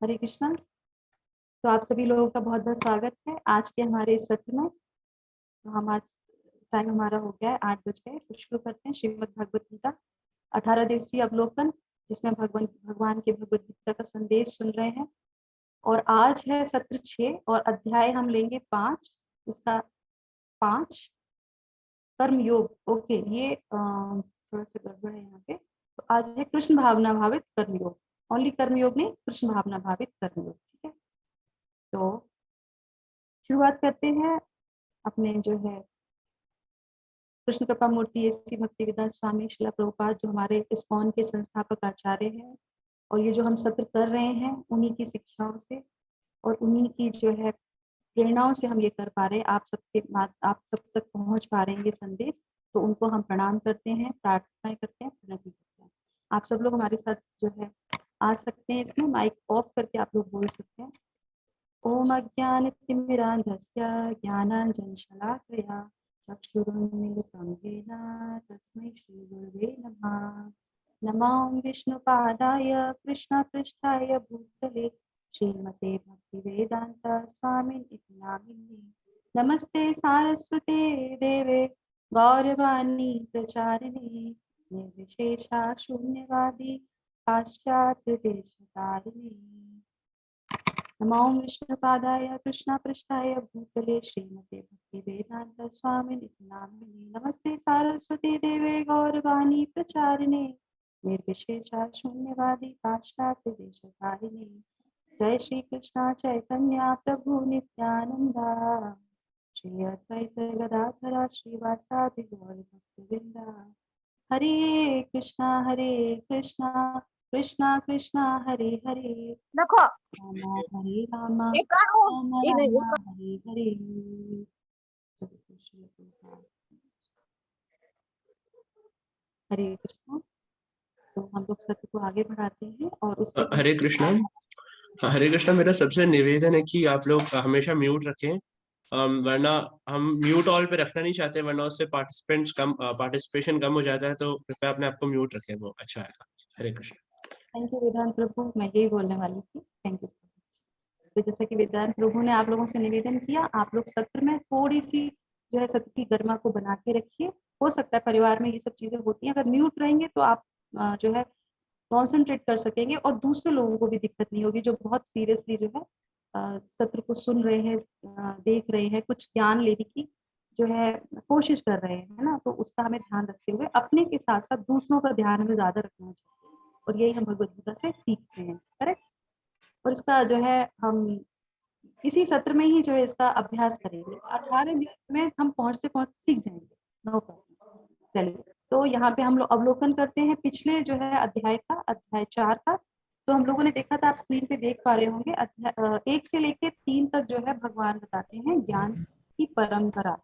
हरे कृष्णा। तो आप सभी लोगों का बहुत बहुत स्वागत है आज के हमारे इस सत्र में। तो हम आज टाइम हमारा हो गया है 8 बज गए। तो शुरू करते हैं श्रीमद् भगवत गीता 18 दिवसीय अवलोकन, जिसमें भगवान के भगवत गीता का संदेश सुन रहे हैं। और आज है सत्र 6 और अध्याय हम लेंगे 5। इसका 5 कर्म योग। ओके, ये थोड़ा सा गड़बड़ है यहाँ पे। तो आज है कृष्ण भावना भावित कर्म योग। ओनली कर्म योग नहीं, कृष्ण भावना भावित कर्म योग। ठीक है, तो शुरुआत करते हैं अपने जो है कृष्ण कृपा मूर्ति ऐसी भक्तिवेदांत स्वामी श्रील प्रभुपाद, जो हमारे इस्कॉन के संस्थापक आचार्य हैं। और ये जो हम सत्र कर रहे हैं उन्हीं की शिक्षाओं से और उन्हीं की जो है प्रेरणाओं से हम ये कर पा रहे हैं। आप सब तक पहुंच पा रहे हैं ये संदेश। तो उनको हम प्रणाम करते हैं, प्रार्थनाएं करते हैं, प्रणति करते हैं। आप सब लोग हमारे साथ जो है आ सकते हैं। इसमें माइक ऑफ करके आप लोग बोल सकते हैं। ओम अज्ञानतिमिरान्धस्य ज्ञानाञ्जनशलाकया चक्षुरुन्मीलितं येन तस्मै श्रीगुरवे नमः। नमो विष्णुपादाय कृष्णपृष्ठाय भूतले श्रीमते भक्तिवेदान्त स्वामिन् इति नामिने। नमस्ते सारस्वते देवे गौरवाणी प्रचारिणे निर्विशेषा शून्यवादी पाश्चात्य देशतारिणे। नमो विष्णुपादाय कृष्णपृष्ठाय भूतले श्रीमते भक्तिवेदान्त स्वामिन् इति नामिने। नमस्ते सारस्वती देवे गौरवाणी प्रचारिणे निर्विशेषा शून्यवादी पाश्चात्य देशतारिणे। जय श्री कृष्ण चैतन्य प्रभु नित्यानंदा श्री अद्वैत गदाधर श्रीवासादि गौर भक्तवृंदा। हरे कृष्णा कृष्णा कृष्णा हरे हरे देखो हरे राम एक करो राम ये नहीं राम हरे हरे। हरे कृष्णा। तो हम लोग सत्य को आगे बढ़ाते हैं और उससे हरे कृष्णा। हरे कृष्णा, मेरा सबसे निवेदन है कि आप लोग हमेशा म्यूट रखें, वरना हम म्यूट ऑल पे रखना नहीं चाहते, वरना उससे पार्टिसिपेशन कम हो जाता है। तो कृपया अपने आप को म्यूट रखें, वो अच्छा है। हरे कृष्णा। थैंक यू वेदांत प्रभु, मैं यही बोलने वाली थी। Thank you so much. तो जैसा कि वेदांत प्रभु ने आप लोगों से निवेदन किया, आप लोग सत्र में थोड़ी सी जो है सत्र की गरिमा को बना के रखिए। हो सकता है परिवार में ये सब चीजें होती हैं, अगर म्यूट रहेंगे तो आप जो है कॉन्सेंट्रेट कर सकेंगे और दूसरे लोगों को भी दिक्कत नहीं होगी, जो बहुत सीरियसली जो है सत्र को सुन रहे हैं, देख रहे हैं, कुछ ज्ञान लेने की जो है कोशिश कर रहे हैं, है ना। तो उसका हमें ध्यान रखते हुए अपने के साथ साथ दूसरों का ध्यान हमें ज्यादा रखना चाहिए। और यही हम भगवद गीता से सीखते हैं, करेक्ट। और इसका जो है हम इसी सत्र में ही जो है इसका अभ्यास करेंगे। 18 दिन में हम पहुंचते पहुंचते सीख जाएंगे, नो प्रॉब्लम। चलिए, तो यहाँ पे हम लोग अवलोकन करते हैं पिछले जो है अध्याय का, अध्याय 4 का। तो हम लोगों ने देखा था, आप स्क्रीन पे देख पा रहे होंगे, अध्याय 1 से लेके 3 तक जो है भगवान बताते हैं ज्ञान की परंपरा।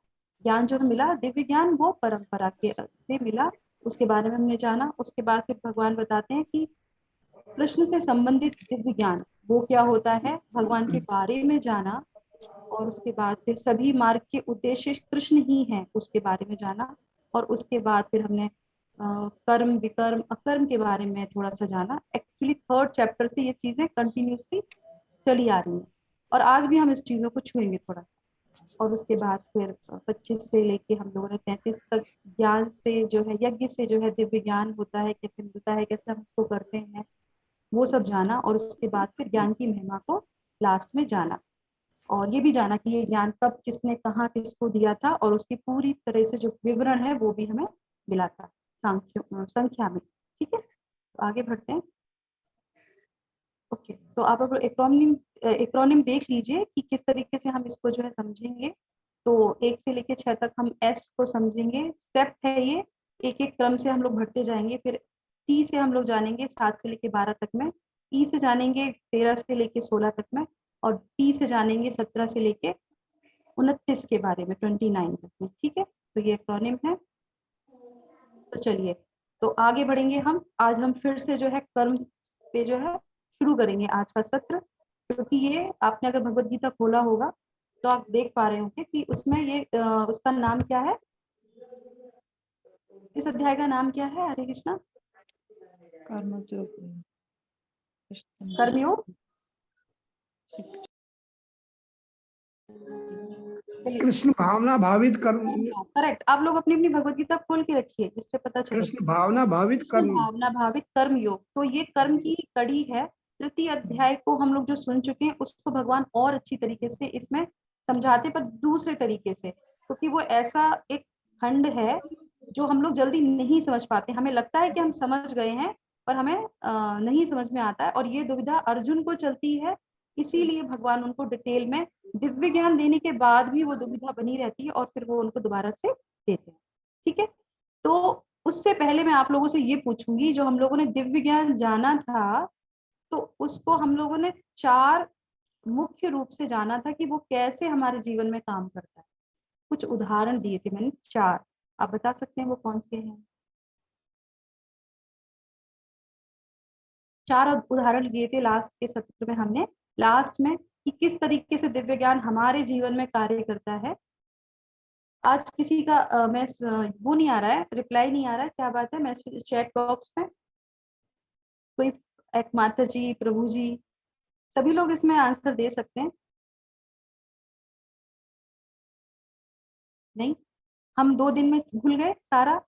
ज्ञान जो मिला दिव्य ज्ञान, वो परंपरा के से मिला, उसके बारे में हमने जाना। उसके बाद फिर भगवान बताते हैं कि कृष्ण से संबंधित दिव्य ज्ञान वो क्या होता है, भगवान के बारे में जाना। और उसके बाद फिर सभी मार्ग के उद्देश्य कृष्ण ही हैं, उसके बारे में जाना। और उसके बाद फिर हमने कर्म विकर्म अकर्म के बारे में थोड़ा सा जाना। एक्चुअली 3rd चैप्टर से ये चीजें कंटिन्यूसली चली आ रही हैं और आज भी हम इस चीजों को छुएंगे थोड़ा सा। और उसके बाद फिर 25 से लेके हम लोगों ने 33 तक ज्ञान से जो है, यज्ञ से जो है दिव्य ज्ञान होता है, कैसे मिलता है, कैसे हम उसको करते हैं, वो सब जाना। और उसके बाद फिर ज्ञान की महिमा को लास्ट में जाना। और ये भी जाना कि ये ज्ञान कब किसने कहाँ किसको दिया था, और उसकी पूरी तरह से जो विवरण है वो भी हमें मिला था संख्या में। ठीक है, तो आगे बढ़ते हैं। ओके, तो आप अब एक्रोनिम देख लीजिए कि किस तरीके से हम इसको जो है समझेंगे। तो 1 से लेके 6 तक हम एस को समझेंगे, स्टेप है ये, एक एक क्रम से हम लोग बढ़ते जाएंगे। फिर टी से हम लोग जानेंगे 7 से लेके 12 तक में, ई से जानेंगे 13 से लेके 16 तक में, और टी से जानेंगे 17 से लेके 29 के बारे में, 29 तक में। ठीक है, तो ये एक्रोनिम है। तो चलिए, तो आगे बढ़ेंगे हम। आज हम फिर से जो है कर्म पे जो है शुरू करेंगे आज का सत्र, क्योंकि ये आपने अगर भगवत गीता खोला होगा तो आप देख पा रहे होंगे कि उसमें ये उसका नाम क्या है, इस अध्याय का नाम क्या है। हरे कृष्णा। कर्म योग। कर्मयोग। कृष्ण भावना भावित कर्म, करेक्ट। आप लोग अपनी अपनी भगवत गीता खोल के रखिए जिससे पता चले। कृष्ण भावना भावित कर्म, भावना भावित कर्म योग, तो ये कर्म की कड़ी है। तृतीय अध्याय को हम लोग जो सुन चुके हैं उसको भगवान और अच्छी तरीके से इसमें समझाते, पर दूसरे तरीके से, क्योंकि वो ऐसा एक खंड है जो हम लोग जल्दी नहीं समझ पाते। हमें लगता है कि हम समझ गए हैं, पर हमें नहीं समझ में आता है। और ये दुविधा अर्जुन को चलती है, इसीलिए भगवान उनको डिटेल में दिव्य ज्ञान देने के बाद भी वो दुविधा बनी रहती है, और फिर वो उनको दोबारा से देते हैं। ठीक है, तो उससे पहले मैं आप लोगों से ये पूछूंगी, जो हम लोगों ने दिव्य ज्ञान जाना था, तो उसको हम लोगों ने 4 मुख्य रूप से जाना था कि वो कैसे हमारे जीवन में काम करता है। कुछ उदाहरण दिए थे मैंने 4, आप बता सकते हैं वो कौन से हैं? 4 उदाहरण दिए थे लास्ट के सत्र में हमने, लास्ट में, कि किस तरीके से दिव्य ज्ञान हमारे जीवन में कार्य करता है। आज किसी का वो नहीं आ रहा है, रिप्लाई नहीं आ रहा है, क्या बात है? मैसेज चैट बॉक्स में कोई, एक माता जी, प्रभु जी, सभी लोग इसमें आंसर दे सकते हैं। नहीं, हम 2 दिन में भूल गए सारा।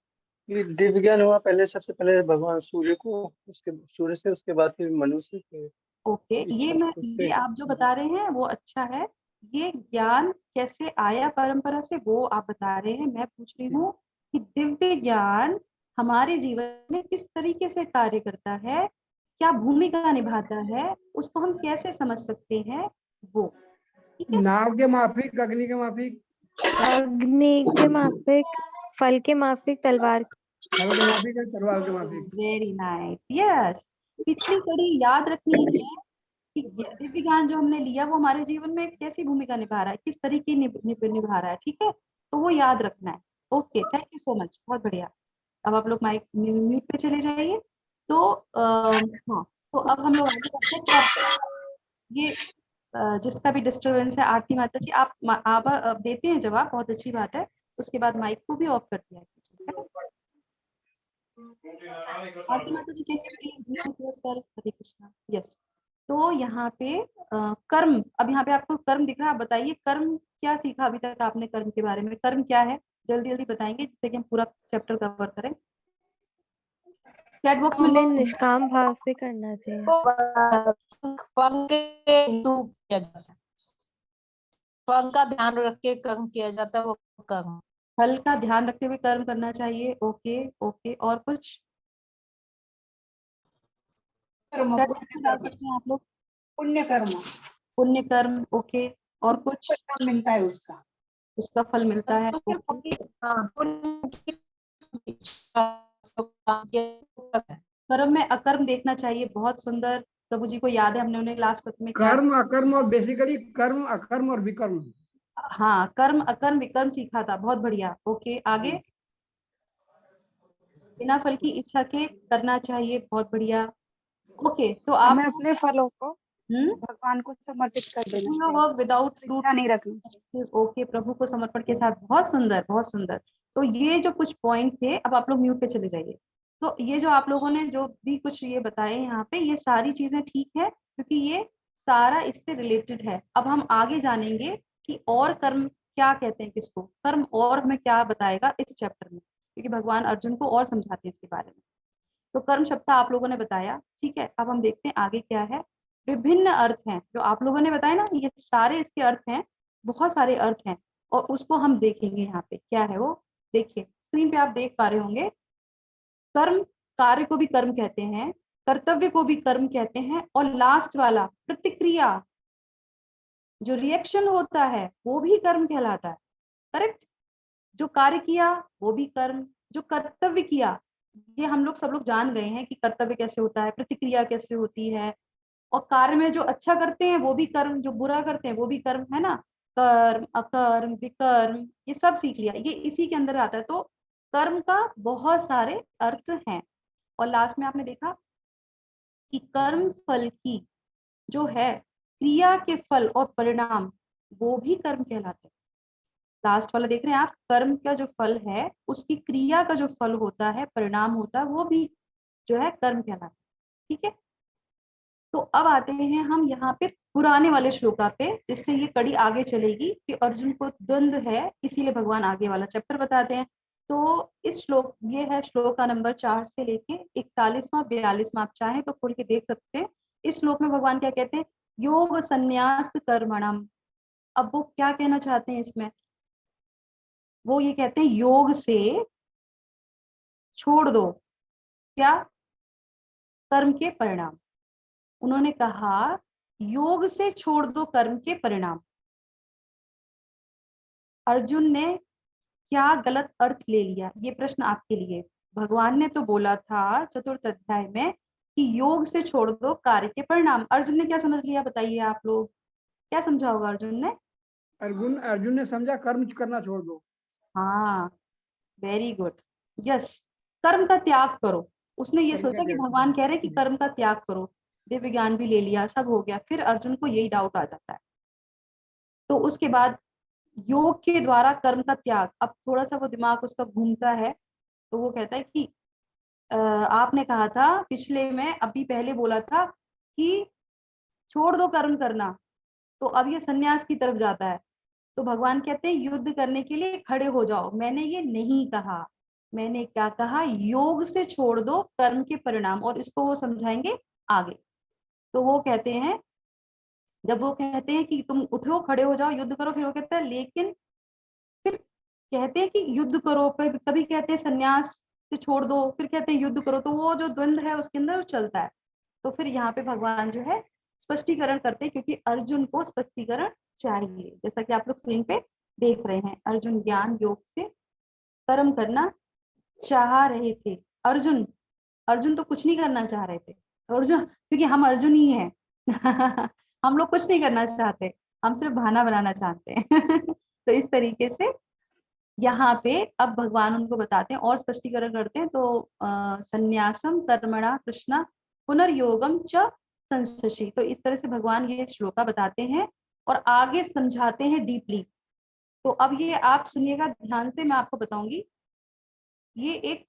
ये दिव्य ज्ञान हुआ पहले, सबसे पहले भगवान सूर्य को, उसके सूर्य से, उसके बाद फिर मनुष्य के। ओके, ये आप जो बता रहे हैं वो अच्छा है। ये ज्ञान कैसे आया परंपरा से वो आप बता रहे हैं। मैं पूछ रही हूँ कि दिव्य ज्ञान हमारे जीवन में किस तरीके से कार्य करता है, क्या भूमिका निभाता है, उसको हम कैसे समझ सकते हैं वो। ठीक है, नाव के माफिक, अग्नि के माफिक, अग्नि के माफिक, फल के माफिक, तलवार फल के माफिक है, तलवार के माफिक। Very nice, yes. पिछली कड़ी याद रखनी है कि दिव्य ज्ञान जो हमने लिया वो हमारे जीवन में कैसी भूमिका निभा रहा है, किस तरीके निभा रहा है। ठीक है, तो वो याद रखना है। Okay, thank you so much, बहुत बढ़िया। अब आप लोग माइक म्यूट पे चले जाइए। तो हाँ, तो अब हम लोग आगे बढ़ते हैं। तो अब ये जिसका भी डिस्टरबेंस है, आरती माता जी, आप देते हैं जवाब, बहुत अच्छी बात है। उसके बाद माइक को भी ऑफ कर दिया है। आरती माता जी, can you please mute yourself? Hare Krishna. Yes. तो यहाँ पे कर्म, अब यहाँ पे आपको कर्म दिख रहा है, आप बताइए कर्म क्या सीखा अभी तक आपने कर्म के बारे में? कर्म क्या है, जल्दी जल्दी बताएंगे जिससे कि हम पूरा चैप्टर कवर करें। चैट बॉक्स में हमें निष्काम भाव से करना चाहिए। फल किया जाता है, फल का ध्यान रख के कर्म किया जाता है, वो कर्म। फल का ध्यान रखते हुए कर्म करना चाहिए। ओके ओके, और कुछ डाल सकते हैं आप लोग? पुण्य कर्म, पुण्य कर्म, ओके, और कुछ फल मिलता है उसका। उसका फल मिलता है। कर्म में अकर्म देखना चाहिए, बहुत सुंदर। प्रभु जी को याद है, हमने उन्हें लास्ट सत्र में क्या, कर्म अकर्म, और बेसिकली कर्म अकर्म और विकर्म। हाँ, कर्म अकर्म विकर्म सीखा था, बहुत बढ़िया। ओके, आगे बिना फल की इच्छा के करना चाहिए, बहुत बढ़िया। ओके, तो आप हमें अपने फलों को हम्म भगवान को समर्पित कर देना चाहिए, वर्क विदाउट फ्रूट इच्छा नहीं रखनी चाहिए। ओके, प्रभु को समर्पण के साथ, बहुत सुंदर बहुत सुंदर। तो ये जो कुछ पॉइंट थे, अब आप लोग म्यूट पे चले जाइए। तो ये जो आप लोगों ने जो भी कुछ ये बताए यहाँ पे, ये सारी चीजें ठीक है, क्योंकि ये सारा इससे रिलेटेड है। अब हम आगे जानेंगे कि और कर्म क्या कहते हैं, किसको कर्म और हमें क्या बताएगा इस चैप्टर में, क्योंकि भगवान अर्जुन को और समझाते हैं इसके बारे में। तो कर्म शब्द आप लोगों ने बताया, ठीक है। अब हम देखते हैं आगे क्या है। विभिन्न अर्थ हैं जो आप लोगों ने बताया ना, ये सारे इसके अर्थ हैं, बहुत सारे अर्थ हैं, और उसको हम देखेंगे यहाँ पे क्या है वो। देखिए स्क्रीन पे आप देख पा रहे होंगे, कर्म, कार्य को भी कर्म कहते हैं, कर्तव्य को भी कर्म कहते हैं, और लास्ट वाला प्रतिक्रिया, जो रिएक्शन होता है वो भी कर्म कहलाता है। करेक्ट, जो कार्य किया वो भी कर्म, जो कर्तव्य किया, ये हम लोग सब लोग जान गए हैं कि कर्तव्य कैसे होता है, प्रतिक्रिया कैसे होती है। और कार्य में जो अच्छा करते हैं वो भी कर्म, जो बुरा करते हैं वो भी कर्म, है ना। कर्म अकर्म विकर्म ये सब सीख लिया, ये इसी के अंदर आता है। तो कर्म का बहुत सारे अर्थ हैं। और लास्ट में आपने देखा कि कर्म फल की जो है, क्रिया के फल और परिणाम, वो भी कर्म कहलाते हैं। लास्ट वाला देख रहे हैं आप, कर्म का जो फल है उसकी क्रिया का जो फल होता है, परिणाम होता है, वो भी जो है कर्म कहलाता है। ठीक है, तो अब आते हैं हम यहाँ पे पुराने वाले श्लोका पे, जिससे ये कड़ी आगे चलेगी कि अर्जुन को द्वंद्व है, इसीलिए भगवान आगे वाला चैप्टर बताते हैं। तो इस श्लोक, ये है श्लोक का नंबर 4 से लेके 41वां 42वां, आप चाहें तो खोल के देख सकते हैं। इस श्लोक में भगवान क्या कहते हैं, योग संन्यास कर्मणम। अब वो क्या कहना चाहते हैं इसमें, वो ये कहते हैं योग से छोड़ दो क्या, कर्म के परिणाम। उन्होंने कहा योग से छोड़ दो कर्म के परिणाम। अर्जुन ने क्या गलत अर्थ ले लिया, ये प्रश्न आपके लिए। भगवान ने तो बोला था चतुर्थ अध्याय में कि योग से छोड़ दो कार्य के परिणाम। अर्जुन ने क्या समझ लिया, बताइए आप लोग, क्या समझा होगा अर्जुन ने? अर्जुन ने समझा कर्म करना छोड़ दो। हाँ, वेरी गुड, यस, कर्म का त्याग करो। उसने ये कर्म का सोचा कि त्याग भगवान करो। कह रहे हैं कि कर्म का त्याग करो। दिव्य ज्ञान भी ले लिया, सब हो गया, फिर अर्जुन को यही डाउट आ जाता है। तो उसके बाद योग के द्वारा कर्म का त्याग, अब थोड़ा सा वो दिमाग उसका घूमता है, तो वो कहता है कि आपने कहा था पिछले में, अभी पहले बोला था कि छोड़ दो कर्म करना, तो अब ये सन्यास की तरफ जाता है। तो भगवान कहते हैं युद्ध करने के लिए खड़े हो जाओ। मैंने ये नहीं कहा, मैंने क्या कहा, योग से छोड़ दो कर्म के परिणाम, और इसको वो समझाएंगे आगे। तो वो कहते हैं, जब वो कहते हैं कि तुम उठो, खड़े हो जाओ, युद्ध करो, फिर वो कहता है लेकिन, फिर कहते हैं कि युद्ध करो, फिर कभी कहते हैं सन्यास से छोड़ दो, फिर कहते हैं युद्ध करो। तो वो जो द्वंद्व है उसके अंदर वो चलता है। तो फिर यहाँ पे भगवान जो है स्पष्टीकरण करते हैं, क्योंकि अर्जुन को स्पष्टीकरण चाहिए। जैसा कि आप लोग स्क्रीन पे देख रहे हैं, अर्जुन ज्ञान योग से कर्म करना चाह रहे थे। अर्जुन अर्जुन तो कुछ नहीं करना चाह रहे थे। अर्जुन, क्योंकि हम अर्जुन ही हैं हम लोग कुछ नहीं करना चाहते, हम सिर्फ बहाना बनाना चाहते हैं तो इस तरीके से यहाँ पे अब भगवान उनको बताते हैं और स्पष्टीकरण करते हैं। तो संन्यासम कर्मणा कृष्णा पुनर्योगम च संशशि। तो इस तरह से भगवान ये श्लोका बताते हैं और आगे समझाते हैं डीपली। तो अब ये आप सुनिएगा ध्यान से, मैं आपको बताऊंगी। ये एक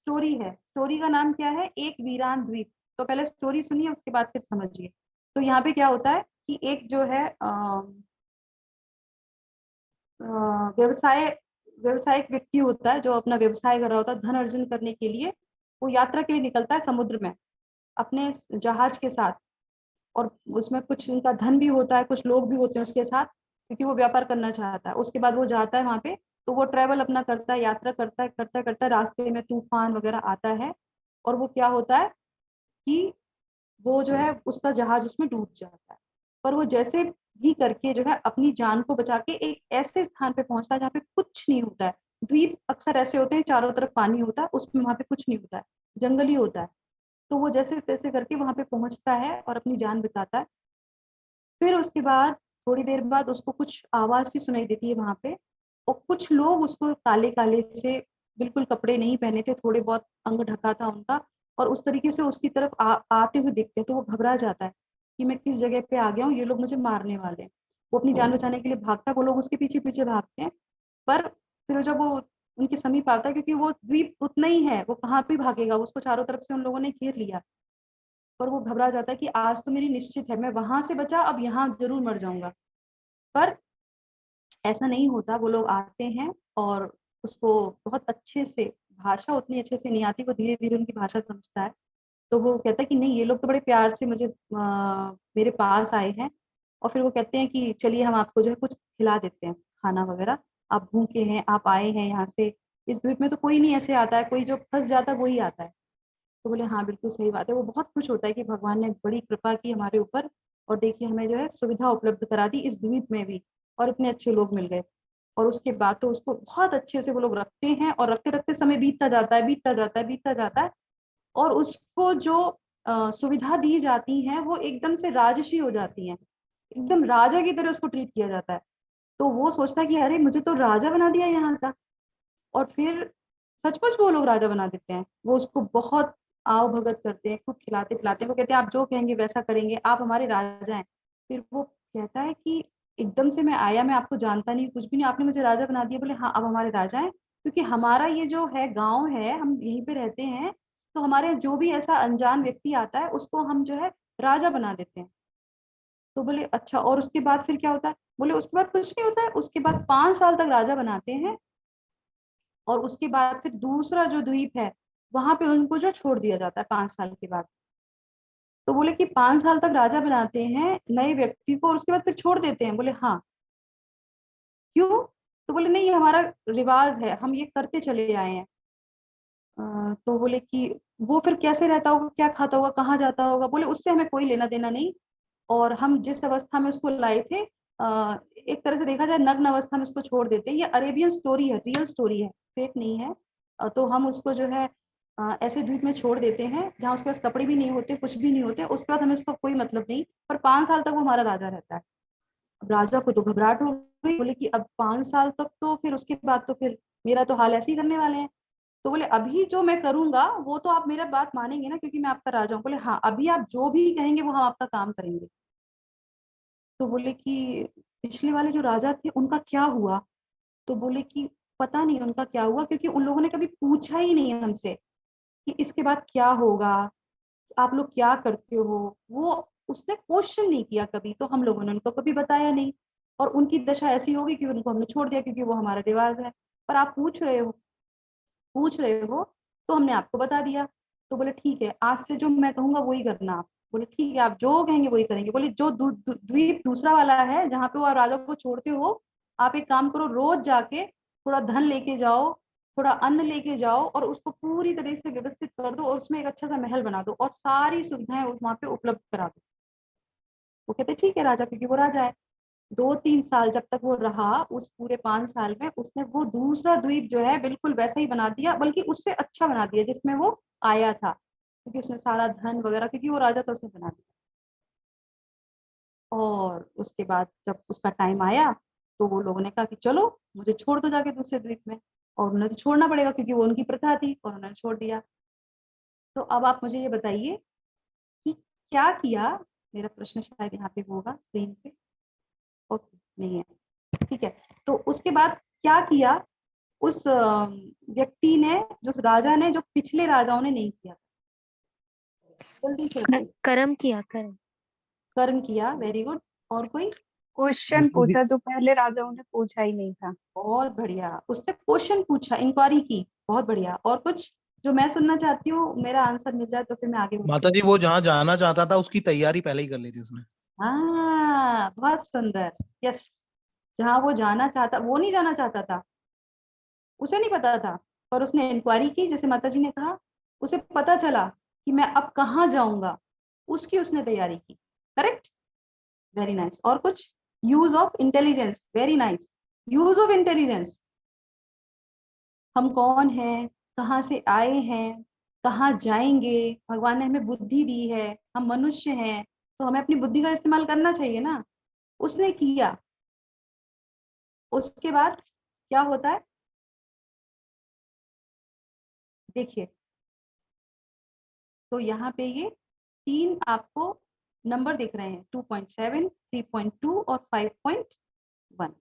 स्टोरी है, स्टोरी का नाम क्या है, एक वीरान द्वीप। तो पहले स्टोरी सुनिए, उसके बाद फिर समझिए। तो यहाँ पे क्या होता है कि एक जो है व्यवसायिक व्यक्ति होता है, जो अपना व्यवसाय कर रहा होता है, धन अर्जन करने के लिए वो यात्रा के लिए निकलता है समुद्र में अपने जहाज के साथ। और उसमें कुछ उनका धन भी होता है, कुछ लोग भी होते हैं उसके साथ, क्योंकि वो व्यापार करना चाहता है। उसके बाद वो जाता है वहां पे, तो वो ट्रेवल अपना करता है, यात्रा करता है, करता करता रास्ते में तूफान वगैरह आता है, और वो क्या होता है कि वो जो है उसका जहाज उसमें डूब जाता है। पर वो जैसे भी करके जो है अपनी जान को बचा के एक ऐसे स्थान पे पहुंचता है जहाँ पे कुछ नहीं होता है। द्वीप अक्सर ऐसे होते हैं, चारों तरफ पानी होता है, उसमें वहां पे कुछ नहीं होता है, जंगल ही होता है। तो वो जैसे तैसे करके वहां पे पहुंचता है और अपनी जान बचाता है। फिर उसके बाद थोड़ी देर बाद उसको कुछ आवाज सी सुनाई देती है वहां पे, और कुछ लोग उसको काले काले से, बिल्कुल कपड़े नहीं पहने थे, थोड़े बहुत अंग ढका था उनका, और उस तरीके से उसकी तरफ आते हुए दिखते हैं। तो वो घबरा जाता है कि मैं किस जगह पे आ गया हूँ, ये लोग मुझे मारने वाले हैं। वो अपनी जान बचाने के लिए भागता है, वो लोग उसके पीछे पीछे भागते हैं। पर फिर जब वो उनके समीप आता है, क्योंकि वो द्वीप उतना ही है, वो कहाँ पे भागेगा, उसको चारों तरफ से उन लोगों ने घेर लिया। पर वो घबरा जाता है कि आज तो मेरी निश्चित है, मैं वहां से बचा, अब यहाँ जरूर मर जाऊंगा। पर ऐसा नहीं होता, वो लोग आते हैं और उसको बहुत अच्छे से, भाषा उतनी अच्छे से नहीं आती, वो धीरे धीरे उनकी भाषा समझता है। तो वो कहता है कि नहीं, ये लोग तो बड़े प्यार से मुझे मेरे पास आए हैं। और फिर वो कहते हैं कि चलिए हम आपको जो है कुछ खिला देते हैं, खाना वगैरह, आप भूखे हैं, आप आए हैं यहाँ से, इस द्वीप में तो कोई नहीं ऐसे आता है, कोई जो फंस जाता है वही आता है। तो बोले हाँ बिल्कुल सही बात है। वो बहुत खुश होता है कि भगवान ने बड़ी कृपा की हमारे ऊपर, और देखिए हमें जो है सुविधा उपलब्ध करा दी इस द्वीप में भी, और इतने अच्छे लोग मिल गए। और उसके बाद तो उसको बहुत अच्छे से वो लोग रखते हैं, और रखते रखते समय बीतता जाता है, बीतता जाता है, बीतता जाता है। और उसको जो सुविधा दी जाती है वो एकदम से राजसी हो जाती है, एकदम राजा की तरह उसको ट्रीट किया जाता है। तो वो सोचता है कि अरे मुझे तो राजा बना दिया यहाँ का। और फिर सचमुच वो लोग राजा बना देते हैं। वो उसको बहुत आओ भगत करते हैं, खूब खिलाते पिलाते हैं। वो कहते हैं आप जो कहेंगे वैसा करेंगे, आप हमारे राजा हैं। फिर वो कहता है कि एकदम से मैं आया, मैं आपको जानता नहीं, कुछ भी नहीं, आपने मुझे राजा बना दिया। बोले हाँ, अब हमारे राजा हैं, क्योंकि हमारा ये जो है गांव है, हम यहीं पे रहते हैं, तो हमारे जो भी ऐसा अनजान व्यक्ति आता है उसको हम जो है राजा बना देते हैं। तो बोले अच्छा, और उसके बाद फिर क्या होता है? बोले उसके बाद कुछ नहीं होता है, उसके बाद 5 साल तक राजा बनाते हैं और उसके बाद फिर दूसरा जो द्वीप है वहां पे उनको जो छोड़ दिया जाता है 5 साल के बाद। तो बोले कि 5 साल तक राजा बनाते हैं नए व्यक्ति को और उसके बाद फिर छोड़ देते हैं। बोले हाँ, क्यों? तो बोले नहीं, ये हमारा रिवाज है, हम ये करते चले आए हैं। तो बोले कि वो फिर कैसे रहता होगा, क्या खाता होगा, कहाँ जाता होगा? बोले उससे हमें कोई लेना देना नहीं, और हम जिस अवस्था में उसको लाए थे, एक तरह से देखा जाए नग्न अवस्था में उसको छोड़ देते हैं। ये अरेबियन स्टोरी है, रियल स्टोरी है, फेक नहीं है। तो हम उसको जो है ऐसे द्वीप में छोड़ देते हैं जहाँ उसके पास कपड़े भी नहीं होते, कुछ भी नहीं होते, उसके बाद हमें उसका कोई मतलब नहीं, पर 5 साल तक वो हमारा राजा रहता है। अब राजा को तो घबराहट हो गई, बोले कि अब 5 साल तक तो फिर उसके बाद तो फिर मेरा तो हाल ऐसे ही करने वाले हैं। तो बोले अभी जो मैं करूंगा वो तो आप मेरा बात मानेंगे ना, क्योंकि मैं आपका राजा हूँ? बोले हाँ, अभी आप जो भी कहेंगे वो हम आपका काम करेंगे। तो बोले कि पिछले वाले जो राजा थे उनका क्या हुआ? तो बोले कि पता नहीं उनका क्या हुआ, क्योंकि उन लोगों ने कभी पूछा ही नहीं हमसे कि इसके बाद क्या होगा, आप लोग क्या करते हो। वो उसने क्वेश्चन नहीं किया कभी, तो हम लोगों ने उनको कभी बताया नहीं, और उनकी दशा ऐसी होगी कि उनको हमने छोड़ दिया क्योंकि वो हमारा रिवाज है। पर आप पूछ रहे हो तो हमने आपको बता दिया। तो बोले ठीक है, आज से जो मैं कहूंगा वही करना आप। बोले ठीक है, आप जो कहेंगे वही करेंगे। बोले जो द्वीप दूसरा वाला है जहाँ पे वो राजा को छोड़ते हो, आप एक काम करो, रोज जाके थोड़ा धन लेके जाओ, थोड़ा अन्न लेके जाओ और उसको पूरी तरह से व्यवस्थित कर दो और उसमें एक अच्छा सा महल बना दो और सारी सुविधाएं वहां पे उपलब्ध करा दो। वो कहते ठीक है राजा, क्योंकि वो राजा है। 2-3 साल जब तक वो रहा, उस पूरे 5 साल में उसने वो दूसरा द्वीप जो है बिल्कुल वैसा ही बना दिया, बल्कि उससे अच्छा बना दिया जिसमें वो आया था, क्योंकि उसने सारा धन वगैरह, क्योंकि वो राजा था, उसने बना दिया। और उसके बाद जब उसका टाइम आया तो वो लोगों ने कहा कि चलो मुझे छोड़ दो जाके दूसरे द्वीप में, और उन्हें तो छोड़ना पड़ेगा क्योंकि वो उनकी प्रथा थी, और उन्होंने छोड़ दिया। तो अब आप मुझे ये बताइए कि क्या किया? मेरा प्रश्न शायद यहाँ पे होगा स्क्रीन पे। ओके, नहीं है, ठीक है। तो उसके बाद क्या किया उस व्यक्ति ने, जो राजा ने, जो पिछले राजाओं ने नहीं किया? जल्दी से बताइए। कर्म किया, कर्म। कर्म किया, वेरी गुड। और कोई? क्वेश्चन पूछा जो पहले राजाओं ने पूछा ही नहीं था। बहुत बढ़िया, उसने क्वेश्चन पूछा, इंक्वायरी की, बहुत बढ़िया। और कुछ जो मैं सुनना चाहती हूँ, मेरा आंसर मिल जाए तो फिर मैं आगे माता जी वो जहाँ जाना चाहता था उसकी तैयारी पहले ही कर ली थी उसने। हाँ, बहुत सुंदर, यस। जहाँ वो जाना चाहता, वो नहीं जाना चाहता था, उसे नहीं पता था, पर उसने इंक्वायरी की, जैसे माता जी ने कहा, उसे पता चला कि मैं अब कहाँ जाऊंगा, उसकी उसने तैयारी की। Correct, very nice. और कुछ? Use of intelligence, very nice. Use of intelligence, हम कौन हैं, कहाँ से आए हैं, कहाँ जाएंगे, भगवान ने हमें बुद्धि दी है, हम मनुष्य हैं, तो हमें अपनी बुद्धि का इस्तेमाल करना चाहिए ना। उसने किया। उसके बाद क्या होता है देखिए, तो यहाँ पे ये 3 आपको नंबर दिख रहे हैं, 2.7, 3.2 और 5.1।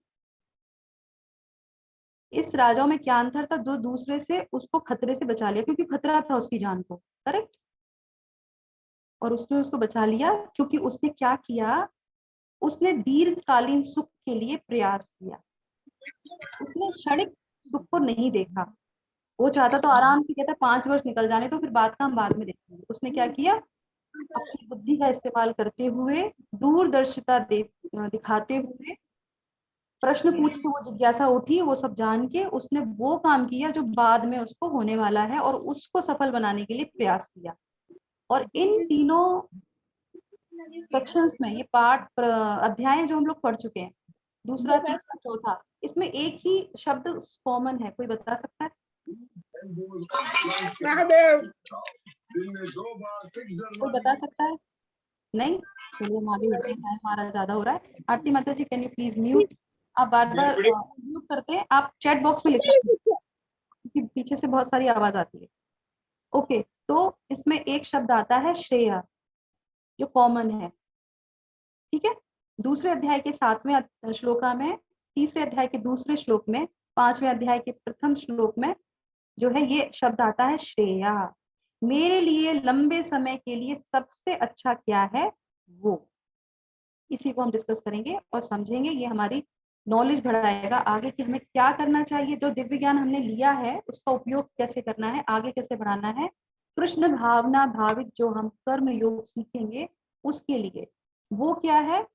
इस राजाओं में क्या अंतर था? जो दूसरे से उसको खतरे से बचा लिया, क्योंकि खतरा था उसकी जान को। करेक्ट, और उसने उसको बचा लिया क्योंकि उसने क्या किया, उसने दीर्घकालीन सुख के लिए प्रयास किया, उसने क्षणिक सुख को नहीं देखा। वो चाहता तो आराम से कहता 5 वर्ष निकल जाने तो फिर बात का हम बाद में देखेंगे। उसने क्या किया, अपनी बुद्धि का इस्तेमाल करते हुए, दूरदर्शिता दिखाते हुए, प्रश्न पूछ के, वो जिज्ञासा उठी, वो सब जान के उसने वो काम किया जो बाद में उसको होने वाला है, और उसको सफल बनाने के लिए प्रयास किया। और इन तीनों सेक्शंस में, ये पाठ अध्याय जो हम लोग पढ़ चुके हैं, दूसरा, तीसरा, चौथा, इसमें एक ही शब्द कॉमन है, कोई बता सकता है? महादेव। कोई बता सकता है? नहीं? चलिए हम आगे बढ़ते हैं, टाइम हमारा ज्यादा हो रहा है। आरती माता जी, कैन यू प्लीज म्यूट? आप बार बार म्यूट करते हैं, आप चैट बॉक्स में लिख सकते हैं क्योंकि पीछे से बहुत सारी आवाज आती है। ओके, तो इसमें एक शब्द आता है श्रेया, जो कॉमन है, ठीक है। दूसरे अध्याय के 7वें श्लोका में, तीसरे अध्याय के दूसरे श्लोक में, 5वें अध्याय के प्रथम श्लोक में जो है ये शब्द आता है श्रेया। मेरे लिए लंबे समय के लिए सबसे अच्छा क्या है वो, इसी को हम डिस्कस करेंगे और समझेंगे। ये हमारी नॉलेज बढ़ाएगा आगे कि हमें क्या करना चाहिए, जो दिव्य ज्ञान हमने लिया है उसका उपयोग कैसे करना है, आगे कैसे बढ़ाना है। कृष्ण भावना भावित जो हम कर्म योग सीखेंगे उसके लिए वो क्या है,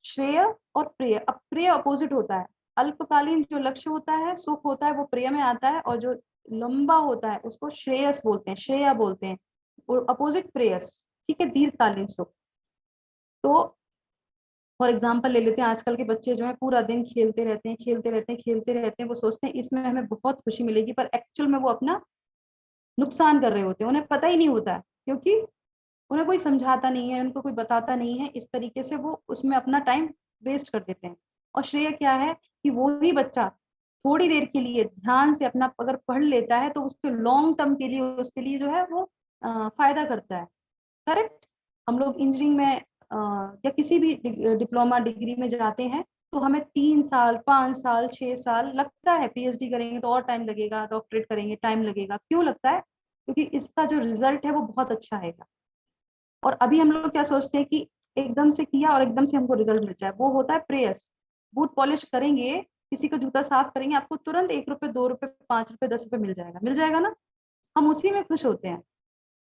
श्रेय और प्रिय। अब प्रिय अपोजिट होता है, अल्पकालीन जो लक्ष्य होता है सुख होता है वो प्रिय में आता है, और जो लंबा होता है उसको श्रेयस बोलते हैं, श्रेया बोलते हैं, और अपोजिट प्रेयस, ठीक है, दीर्घकालीन सुख। तो फॉर एग्जाम्पल ले लेते हैं, आजकल के बच्चे जो है पूरा दिन खेलते रहते हैं, खेलते रहते हैं, खेलते रहते हैं, वो सोचते हैं इसमें हमें बहुत खुशी मिलेगी, पर एक्चुअल में वो अपना नुकसान कर रहे होते हैं, उन्हें पता ही नहीं होता है, क्योंकि उन्हें कोई समझाता नहीं है, उनको कोई बताता नहीं है, इस तरीके से वो उसमें अपना टाइम वेस्ट कर देते हैं। और श्रेय क्या है कि वो ही बच्चा थोड़ी देर के लिए ध्यान से अपना अगर पढ़ लेता है तो उसके लॉन्ग टर्म के लिए उसके लिए जो है वो फायदा करता है। करेक्ट। हम लोग इंजीनियरिंग में या किसी भी डिप्लोमा डिग्री में जाते हैं तो हमें 3 साल 5 साल 6 साल लगता है, पीएचडी करेंगे तो और टाइम लगेगा, डॉक्टरेट करेंगे टाइम लगेगा। क्यों लगता है? क्योंकि इसका जो रिजल्ट है वो बहुत अच्छा आएगा। और अभी हम लोग क्या सोचते हैं कि एकदम से किया और एकदम से हमको रिजल्ट मिल जाए, वो होता है प्रेयस। बूट पॉलिश करेंगे, किसी का जूता साफ करेंगे, आपको तुरंत 1 रुपए 2 रुपए 5 रुपए 10 रुपए मिल जाएगा ना, हम उसी में खुश होते हैं।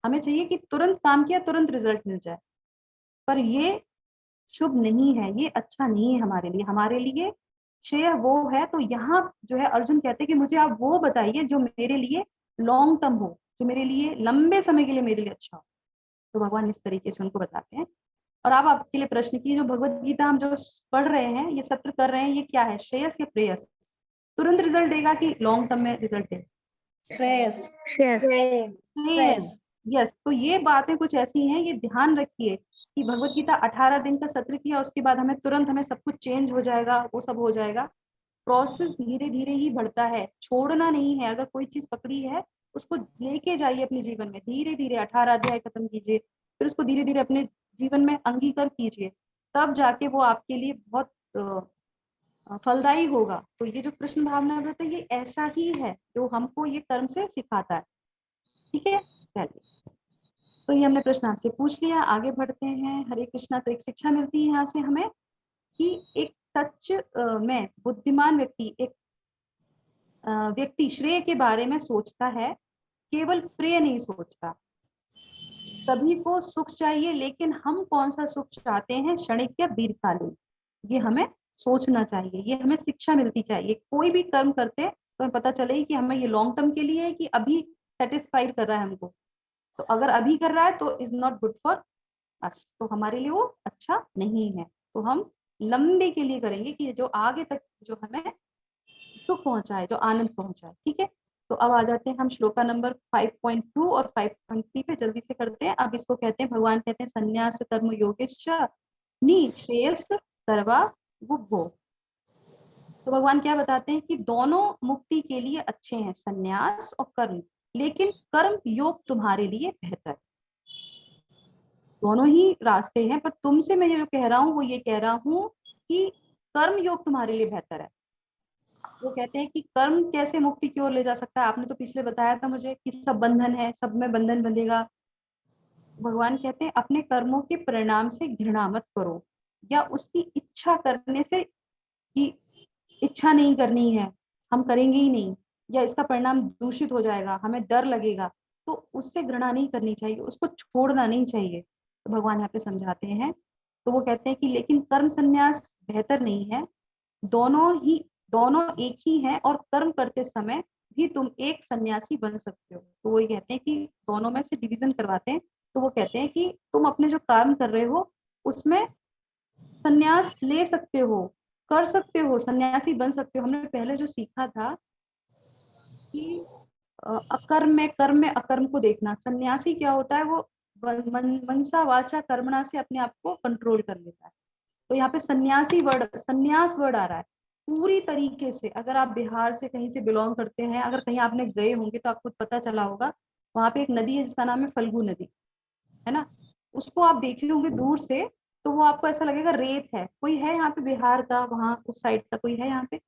हमें चाहिए कि तुरंत काम किया तुरंत रिजल्ट मिल जाए, पर ये शुभ नहीं है, ये अच्छा नहीं है हमारे लिए। हमारे लिए श्रेय वो है, तो यहाँ जो है अर्जुन कहते हैं कि मुझे आप वो बताइए जो मेरे लिए लॉन्ग टर्म हो, जो मेरे लिए लंबे समय के लिए मेरे लिए अच्छा हो। तो भगवान इस तरीके से उनको बताते हैं। और अब आपके लिए प्रश्न की, जो भगवत गीता हम जो पढ़ रहे हैं, ये सत्र कर रहे हैं, ये क्या है, श्रेयस या प्रेयस? तुरंत रिजल्ट देगा कि लॉन्ग टर्म में रिजल्ट देगा? श्रेयस। श्रेयस। श्रेयस। यस। तो ये बातें कुछ ऐसी हैं, ये ध्यान रखिए कि भगवत गीता 18 दिन का सत्र किया, उसके बाद हमें तुरंत हमें सब कुछ चेंज हो जाएगा, वो सब हो जाएगा। प्रोसेस धीरे धीरे ही बढ़ता है, छोड़ना नहीं है। अगर कोई चीज पकड़ी है उसको लेके जाइए अपने जीवन में, धीरे धीरे 18 अध्याय खत्म कीजिए, फिर उसको धीरे धीरे अपने जीवन में अंगीकार कीजिए, तब जाके वो आपके लिए बहुत फलदायी होगा। तो ये जो कृष्ण भावना व्रत है ये ऐसा ही है जो हमको ये कर्म से सिखाता है। ठीक है, चलिए, तो ये हमने प्रश्न आपसे पूछ लिया, आगे बढ़ते हैं। हरे कृष्णा। तो एक शिक्षा मिलती है यहाँ से हमें कि एक सच में बुद्धिमान व्यक्ति, एक व्यक्ति श्रेय के बारे में सोचता है, केवल प्रिय नहीं सोचता। सभी को सुख चाहिए, लेकिन हम कौन सा सुख चाहते हैं, क्षणिक या दीर्घकालीन, ये हमें सोचना चाहिए, ये हमें शिक्षा मिलती चाहिए। कोई भी कर्म करते हैं तो हमें पता चले कि हमें ये लॉन्ग टर्म के लिए है कि अभी सेटिस्फाइड कर रहा है हमको। तो अगर अभी कर रहा है तो is not good for us, तो हमारे लिए वो अच्छा नहीं है। तो हम लंबे के लिए करेंगे कि जो आगे तक जो हमें सुख पहुंचाए, जो आनंद पहुंचाए। ठीक है, तो अब आ जाते हैं हम श्लोका नंबर 5.2 और 5.3 पे, जल्दी से करते हैं। अब इसको कहते हैं, भगवान कहते हैं संन्यास कर्म योगेश्च निःश्रेयस सर्वा बुद्धो। तो भगवान क्या बताते हैं कि दोनों मुक्ति के लिए अच्छे हैं, संन्यास और कर्म, लेकिन कर्म योग तुम्हारे लिए बेहतर है। दोनों ही रास्ते हैं, पर तुमसे मैं जो कह रहा हूँ वो ये कह रहा हूँ कि कर्म योग तुम्हारे लिए बेहतर है। वो कहते हैं कि कर्म कैसे मुक्ति की ओर ले जा सकता है, आपने तो पिछले बताया था मुझे कि सब बंधन है, सब में बंधन बंधेगा। भगवान कहते हैं अपने कर्मों के परिणाम से घृणा मत करो, या उसकी इच्छा करने से कि इच्छा नहीं करनी है, हम करेंगे ही नहीं, या इसका परिणाम दूषित हो जाएगा, हमें डर लगेगा, तो उससे घृणा नहीं करनी चाहिए, उसको छोड़ना नहीं चाहिए। तो भगवान यहाँ पे समझाते हैं। तो वो कहते हैं कि लेकिन कर्म संन्यास बेहतर नहीं है, दोनों एक ही हैं, और कर्म करते समय भी तुम एक सन्यासी बन सकते हो। तो वो ये कहते हैं कि दोनों में से डिवीजन करवाते हैं। तो वो कहते हैं कि तुम अपने जो कर्म कर रहे हो उसमें सन्यास ले सकते हो, कर सकते हो, सन्यासी बन सकते हो। हमने पहले जो सीखा था कि अकर्म में कर्म में अकर्म को देखना। सन्यासी क्या होता है, वो मनसा वाचा कर्मणा से अपने आप को कंट्रोल कर लेता है। तो यहाँ पे सन्यासी वर्ड, संन्यास वर्ड आ रहा है पूरी तरीके से। अगर आप बिहार से कहीं से बिलोंग करते हैं, अगर कहीं आपने गए होंगे तो आपको पता चला होगा, वहां पे एक नदी है जिसका नाम है फल्गु नदी, है ना। उसको आप देखे होंगे दूर से, तो वो आपको ऐसा लगेगा रेत है। कोई है यहाँ पे बिहार का, वहां उस साइड का कोई है यहाँ पे?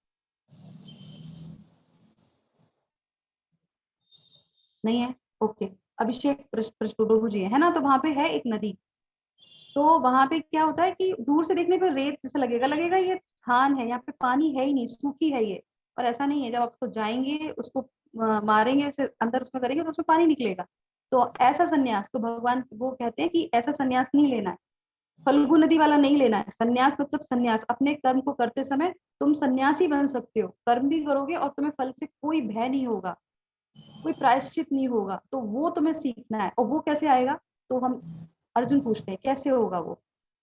नहीं है? ओके, अभिषेक प्रभु जी है ना, तो वहां पे है एक नदी। तो वहां पे क्या होता है कि दूर से देखने पे रेत जैसा लगेगा ये स्थान है, यहाँ पे पानी है ही नहीं, सूखी है ये। और ऐसा नहीं है, जब आप उसको जाएंगे, उसको मारेंगे, उसे अंदर उसमें करेंगे तो उसमें पानी निकलेगा। तो ऐसा सन्यास, तो भगवान वो कहते हैं कि ऐसा सन्यास नहीं लेना है, फल्गु नदी वाला नहीं लेना है। सन्यास मतलब सन्यास, अपने कर्म को करते समय तुम सन्यासी बन सकते हो, कर्म भी करोगे और तुम्हें फल से कोई भय नहीं होगा, कोई प्रायश्चित नहीं होगा। तो वो तुम्हें सीखना है। और वो कैसे आएगा, तो हम अर्जुन पूछते हैं कैसे होगा वो।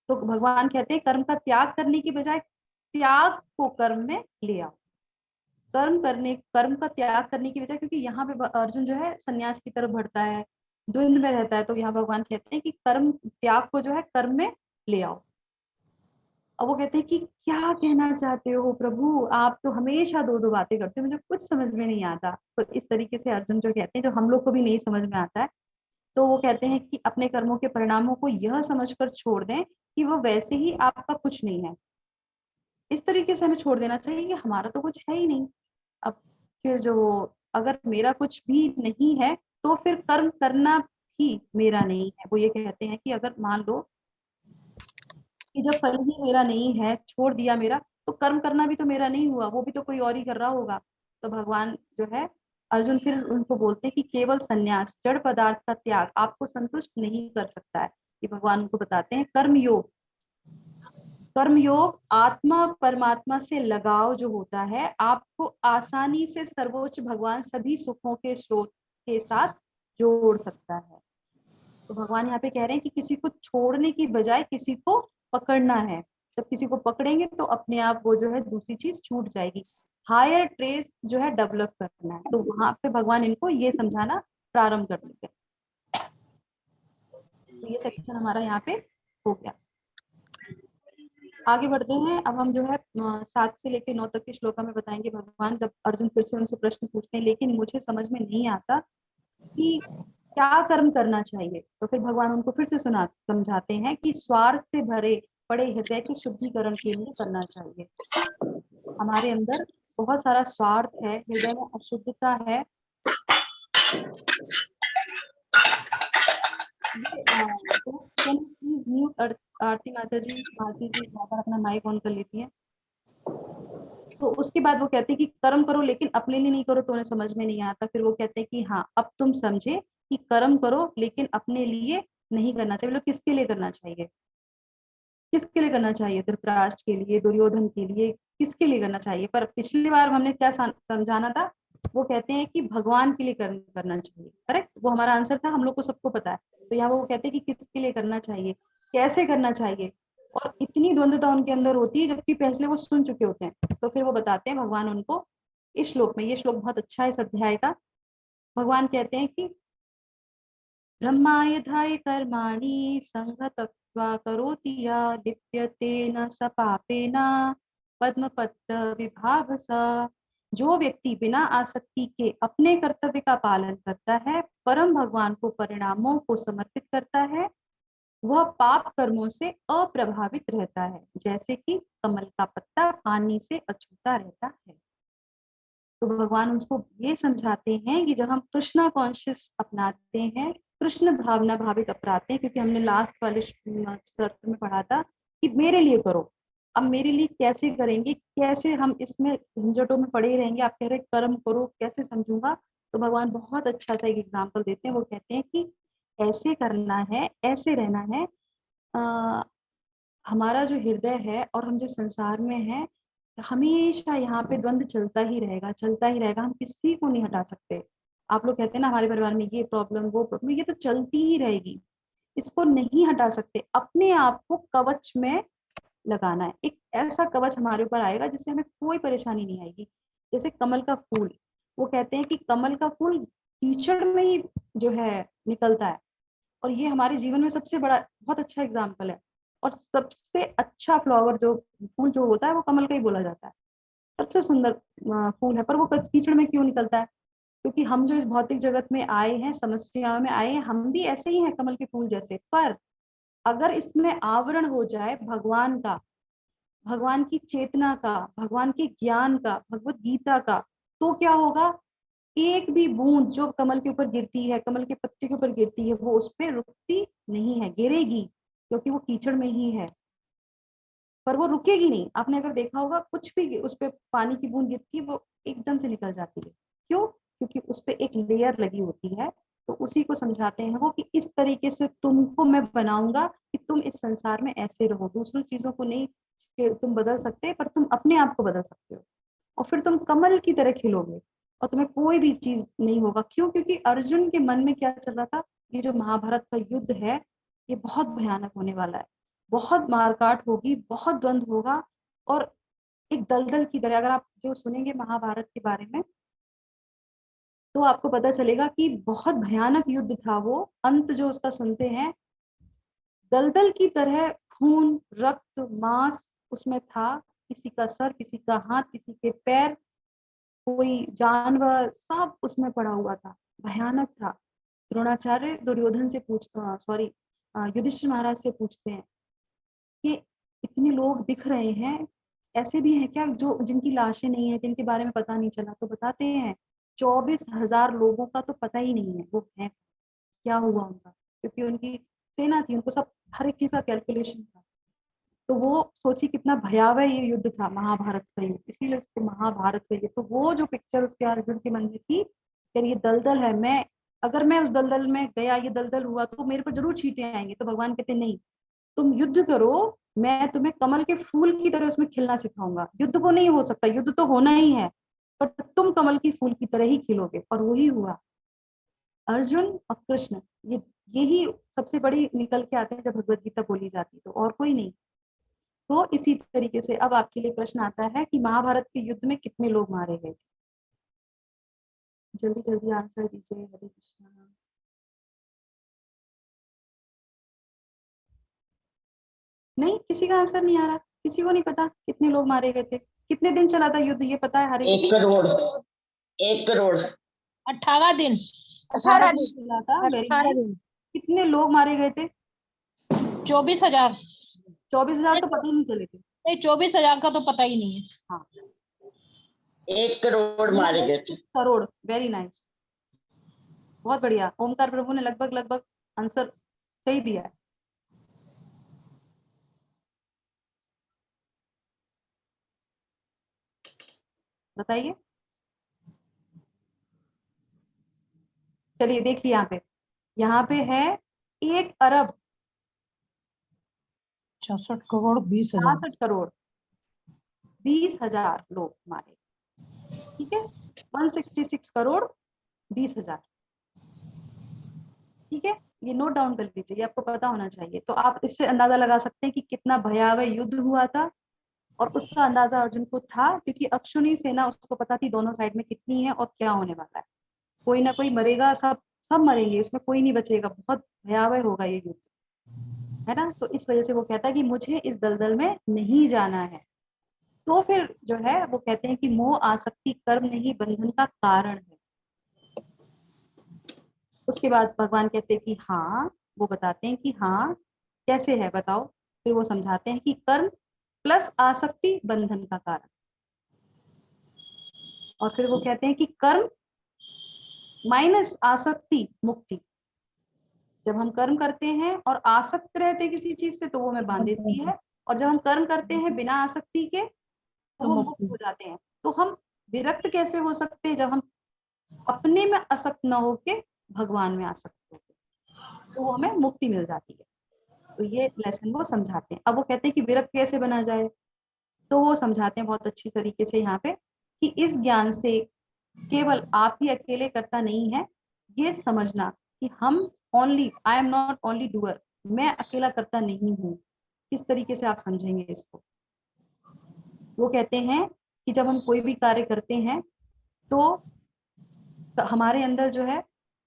तो भगवान कहते हैं कर्म का त्याग करने की बजाय त्याग को कर्म में ले आओ। कर्म का त्याग करने की बजाय, क्योंकि यहाँ पे अर्जुन जो है सन्यास की तरफ बढ़ता है, द्वंद में रहता है, तो यहाँ भगवान कहते हैं कि कर्म त्याग को जो है कर्म में ले आओ। और वो कहते हैं कि क्या कहना चाहते हो प्रभु, आप तो हमेशा दो दो बातें करते हो, मुझे कुछ समझ में नहीं आता। तो इस तरीके से अर्जुन जो कहते हैं, जो हम लोग को भी नहीं समझ में आता है, तो वो कहते हैं कि अपने कर्मों के परिणामों को यह समझकर छोड़ दें कि वो वैसे ही आपका कुछ नहीं है। इस तरीके से हमें छोड़ देना चाहिए कि हमारा तो कुछ है ही नहीं। अब फिर जो, अगर मेरा कुछ भी नहीं है तो फिर कर्म करना भी मेरा नहीं है। वो ये कहते हैं कि अगर मान लो कि जब फल ही मेरा नहीं है, छोड़ दिया मेरा, तो कर्म करना भी तो मेरा नहीं हुआ, वो भी तो कोई और ही कर रहा होगा। तो भगवान जो है, अर्जुन फिर उनको बोलते हैं कि केवल संन्यास, जड़ पदार्थ का त्याग आपको संतुष्ट नहीं कर सकता है। ये भगवान उनको बताते हैं कर्म योग। कर्म योग आत्मा परमात्मा से लगाव जो होता है, आपको आसानी से सर्वोच्च भगवान सभी सुखों के स्रोत के साथ जोड़ सकता है। तो भगवान यहाँ पे कह रहे हैं कि किसी को छोड़ने की बजाय किसी को पकड़ना है। जब किसी को पकड़ेंगे तो अपने आप वो जो है दूसरी चीज छूट जाएगी। हायर ट्रेस जो है डेवलप करना है, तो वहां पे भगवान इनको ये समझाना प्रारंभ कर देते हैं। तो ये सेक्शन हमारा यहाँ पे हो गया। आगे बढ़ते हैं। अब हम जो है 7 से लेकर 9 तक के श्लोका में बताएंगे भगवान, जब अर्जुन फिर से उनसे प्रश्न पूछते हैं लेकिन मुझे समझ में नहीं आता कि क्या कर्म करना चाहिए, तो फिर भगवान उनको फिर से समझाते हैं कि स्वार्थ से भरे पड़े हृदय के शुद्धिकरण के लिए करना चाहिए। हमारे अंदर बहुत सारा स्वार्थ है, हृदय में अशुद्धता है। प्लीज म्यूट आरती माता जी ज्यादा अपना माइक ऑन कर लेती है। तो उसके बाद वो कहते हैं कि कर्म करो लेकिन अपने लिए नहीं करो तो उन्हें समझ में नहीं आता। फिर वो कहते हैं कि हाँ अब तुम समझे कि कर्म करो लेकिन अपने लिए नहीं करना चाहिए। मतलब किसके लिए करना चाहिए, किसके लिए करना चाहिए, धृतराष्ट्र के लिए, दुर्योधन के लिए, किसके लिए करना चाहिए। पर पिछली बार हमने क्या समझाना था, वो कहते हैं कि भगवान के लिए कर्म करना चाहिए। करेक्ट, वो हमारा आंसर था, हम लोग को सबको पता है। तो यहाँ वो कहते हैं कि किसके लिए करना चाहिए, कैसे करना चाहिए। और इतनी द्वंद्वता उनके अंदर होती है जबकि पहले वो सुन चुके होते हैं। तो फिर वो बताते हैं भगवान उनको इस श्लोक में, ये श्लोक बहुत अच्छा है इस अध्याय का। भगवान कहते हैं कि ब्रह्मायधाय कर्माणि संगतत्वा करोति या लिप्यते न स पापेन पद्मपत्र विभावसा। जो व्यक्ति बिना आसक्ति के अपने कर्तव्य का पालन करता है, परम भगवान को परिणामों को समर्पित करता है, वह पाप कर्मों से अप्रभावित रहता है, जैसे कि कमल का पत्ता पानी से अछूता रहता है। तो भगवान उसको ये समझाते हैं कि जब हम कृष्णा कॉन्शियस अपनाते हैं, कृष्ण भावना भावित अपनाते हैं, क्योंकि हमने लास्ट वाले सत्र में पढ़ा था कि मेरे लिए करो। अब मेरे लिए कैसे करेंगे, कैसे हम इसमें झंझटों में पड़े रहेंगे। आप कह रहे कर्म करो, कैसे समझूंगा। तो भगवान बहुत अच्छा सा एक एग्जाम्पल देते हैं। वो कहते हैं कि ऐसे करना है, ऐसे रहना है। हमारा जो हृदय है और हम जो संसार में है, हमेशा यहाँ पे द्वंद्व चलता ही रहेगा, चलता ही रहेगा। हम किसी को नहीं हटा सकते। आप लोग कहते हैं ना हमारे परिवार में ये प्रॉब्लम वो प्रॉब्लम, ये तो चलती ही रहेगी, इसको नहीं हटा सकते। अपने आप को कवच में लगाना है। एक ऐसा कवच हमारे ऊपर आएगा जिससे हमें कोई परेशानी नहीं आएगी। जैसे कमल का फूल, वो कहते हैं कि कमल का फूल कीचड़ में ही जो है निकलता है। और ये हमारे जीवन में सबसे बड़ा बहुत अच्छा एग्जाम्पल है। और सबसे अच्छा फ्लावर जो फूल जो होता है वो कमल का ही बोला जाता है। सबसे सुंदर फूल है। पर वो कीचड़ में क्यों निकलता है, क्योंकि हम जो इस भौतिक जगत में आए हैं, समस्याओं में आए हैं, हम भी ऐसे ही हैं कमल के फूल जैसे। पर अगर इसमें आवरण हो जाए भगवान का, भगवान की चेतना का, भगवान के ज्ञान का, भगवत गीता का, तो क्या होगा, एक भी बूंद जो कमल के ऊपर गिरती है, कमल के पत्ते के ऊपर गिरती है, वो उस पर रुकती नहीं है, गिरेगी क्योंकि वो कीचड़ में ही है, पर वो रुकेगी नहीं। आपने अगर देखा होगा कुछ भी उस पर पानी की बूंद गिरती है वो एकदम से निकल जाती है। क्यों? क्योंकि उस पर एक लेयर लगी होती है। तो उसी को समझाते हैं वो कि इस तरीके से तुमको मैं बनाऊंगा कि तुम इस संसार में ऐसे रहो, दूसरों चीजों को नहीं कि तुम बदल सकते, पर तुम अपने आप को बदल सकते हो और फिर तुम कमल की तरह खिलोगे और तुम्हें कोई भी चीज नहीं होगा। क्यों? क्योंकि अर्जुन के मन में क्या चल रहा था, ये जो महाभारत का युद्ध है ये बहुत भयानक होने वाला है, बहुत मारकाट होगी, बहुत द्वंद्व होगा और एक दलदल की तरह। अगर आप जो सुनेंगे महाभारत के बारे में तो आपको पता चलेगा कि बहुत भयानक युद्ध था वो। अंत जो उसका सुनते हैं, दलदल की तरह खून, रक्त, मांस उसमें था, किसी का सर, किसी का हाथ, किसी के पैर, कोई जानवर, सब उसमें पड़ा हुआ था, भयानक था। द्रोणाचार्य दुर्योधन से पूछता, सॉरी युधिष्ठिर महाराज से पूछते हैं कि इतने लोग दिख रहे हैं, ऐसे भी हैं क्या जो जिनकी लाशें नहीं है, जिनके बारे में पता नहीं चला? तो बताते हैं 24,000 लोगों का तो पता ही नहीं है वो है क्या हुआ उनका, क्योंकि उनकी सेना थी, उनको सब हर एक चीज का कैलकुलेशन था। तो वो सोची कितना भयावह ये युद्ध था, महाभारत का युद्ध, इसीलिए उसको महाभारत का युद्ध। तो वो जो पिक्चर उसके अर्जुन के मन में थी, यार ये दलदल है, मैं अगर मैं उस दलदल में गया, ये दलदल हुआ तो मेरे पर जरूर छींटे आएंगे। तो भगवान कहते नहीं, तुम युद्ध करो, मैं तुम्हें कमल के फूल की तरह उसमें खिलना सिखाऊंगा। युद्ध को नहीं हो सकता, युद्ध तो होना ही है, पर तुम कमल की फूल की तरह ही खिलोगे। और वही हुआ। अर्जुन और कृष्ण, ये यही सबसे बड़ी निकल के आते हैं जब भगवत गीता बोली जाती है, तो और कोई नहीं। तो इसी तरीके से अब आपके लिए प्रश्न आता है कि महाभारत के युद्ध में कितने लोग मारे गए? जल्दी जल्दी आंसर दीजिए। हरे कृष्णा। नहीं, किसी का आंसर नहीं आ रहा, किसी को नहीं पता कितने लोग मारे गए थे, कितने दिन चला था युद्ध, ये पता है? हरे 1 करोड़ 1 करोड़ 18 दिन 18 दिन चला था। Very nice. कितने लोग मारे गए थे? 24,000 24,000 तो पता ही नहीं चले थे। नहीं, 24,000 का तो पता ही नहीं है। हाँ, 1 करोड़ मारे गए थे। करोड़। वेरी नाइस, बहुत बढ़िया। ओमकार प्रभु ने लगभग लगभग आंसर सही दिया है। बताइए। चलिए देखिए यहाँ पे है 1 अरब 66 करोड़ 20,000 66 करोड़ 20,000 लोग मारे। ठीक है, 166 करोड़ 20,000। ठीक है, ये नोट डाउन कर लीजिए, ये आपको पता होना चाहिए। तो आप इससे अंदाजा लगा सकते हैं कि कितना भयावह युद्ध हुआ था। और उसका अंदाजा अर्जुन को था क्योंकि अक्षुणी सेना उसको पता थी दोनों साइड में कितनी है और क्या होने वाला है। कोई ना कोई मरेगा, सब सब मरेंगे, इसमें कोई नहीं बचेगा, बहुत भयावह होगा ये युद्ध, है ना। तो इस वजह से वो कहता है कि मुझे इस दलदल में नहीं जाना है। तो फिर जो है वो कहते हैं कि मोह आसक्ति कर्म नहीं बंधन का कारण है। उसके बाद भगवान कहते हैं कि हाँ, वो बताते हैं कि हाँ कैसे है बताओ। फिर वो समझाते हैं कि कर्म प्लस आसक्ति बंधन का कारण। और फिर वो कहते हैं कि कर्म माइनस आसक्ति मुक्ति। जब हम कर्म करते हैं और आसक्त रहते हैं किसी चीज से तो वो हमें बांध देती है, और जब हम कर्म करते हैं बिना आसक्ति के तो वो मुक्त हो जाते हैं। तो हम विरक्त कैसे हो सकते हैं? जब हम अपने में आसक्त न होके भगवान में आसक्त होते, तो वो हमें मुक्ति मिल जाती है। तो ये लेसन वो समझाते हैं। अब वो कहते हैं कि विरक्त कैसे बना जाए, तो वो समझाते हैं बहुत अच्छी तरीके से यहाँ पे कि इस ज्ञान से केवल आप ही अकेले करता नहीं है, ये समझना कि हम only, I am not only doer, मैं अकेला करता नहीं हूँ। किस तरीके से आप समझेंगे इसको? वो कहते हैं कि जब हम कोई भी कार्य करते हैं तो हमारे अंदर जो है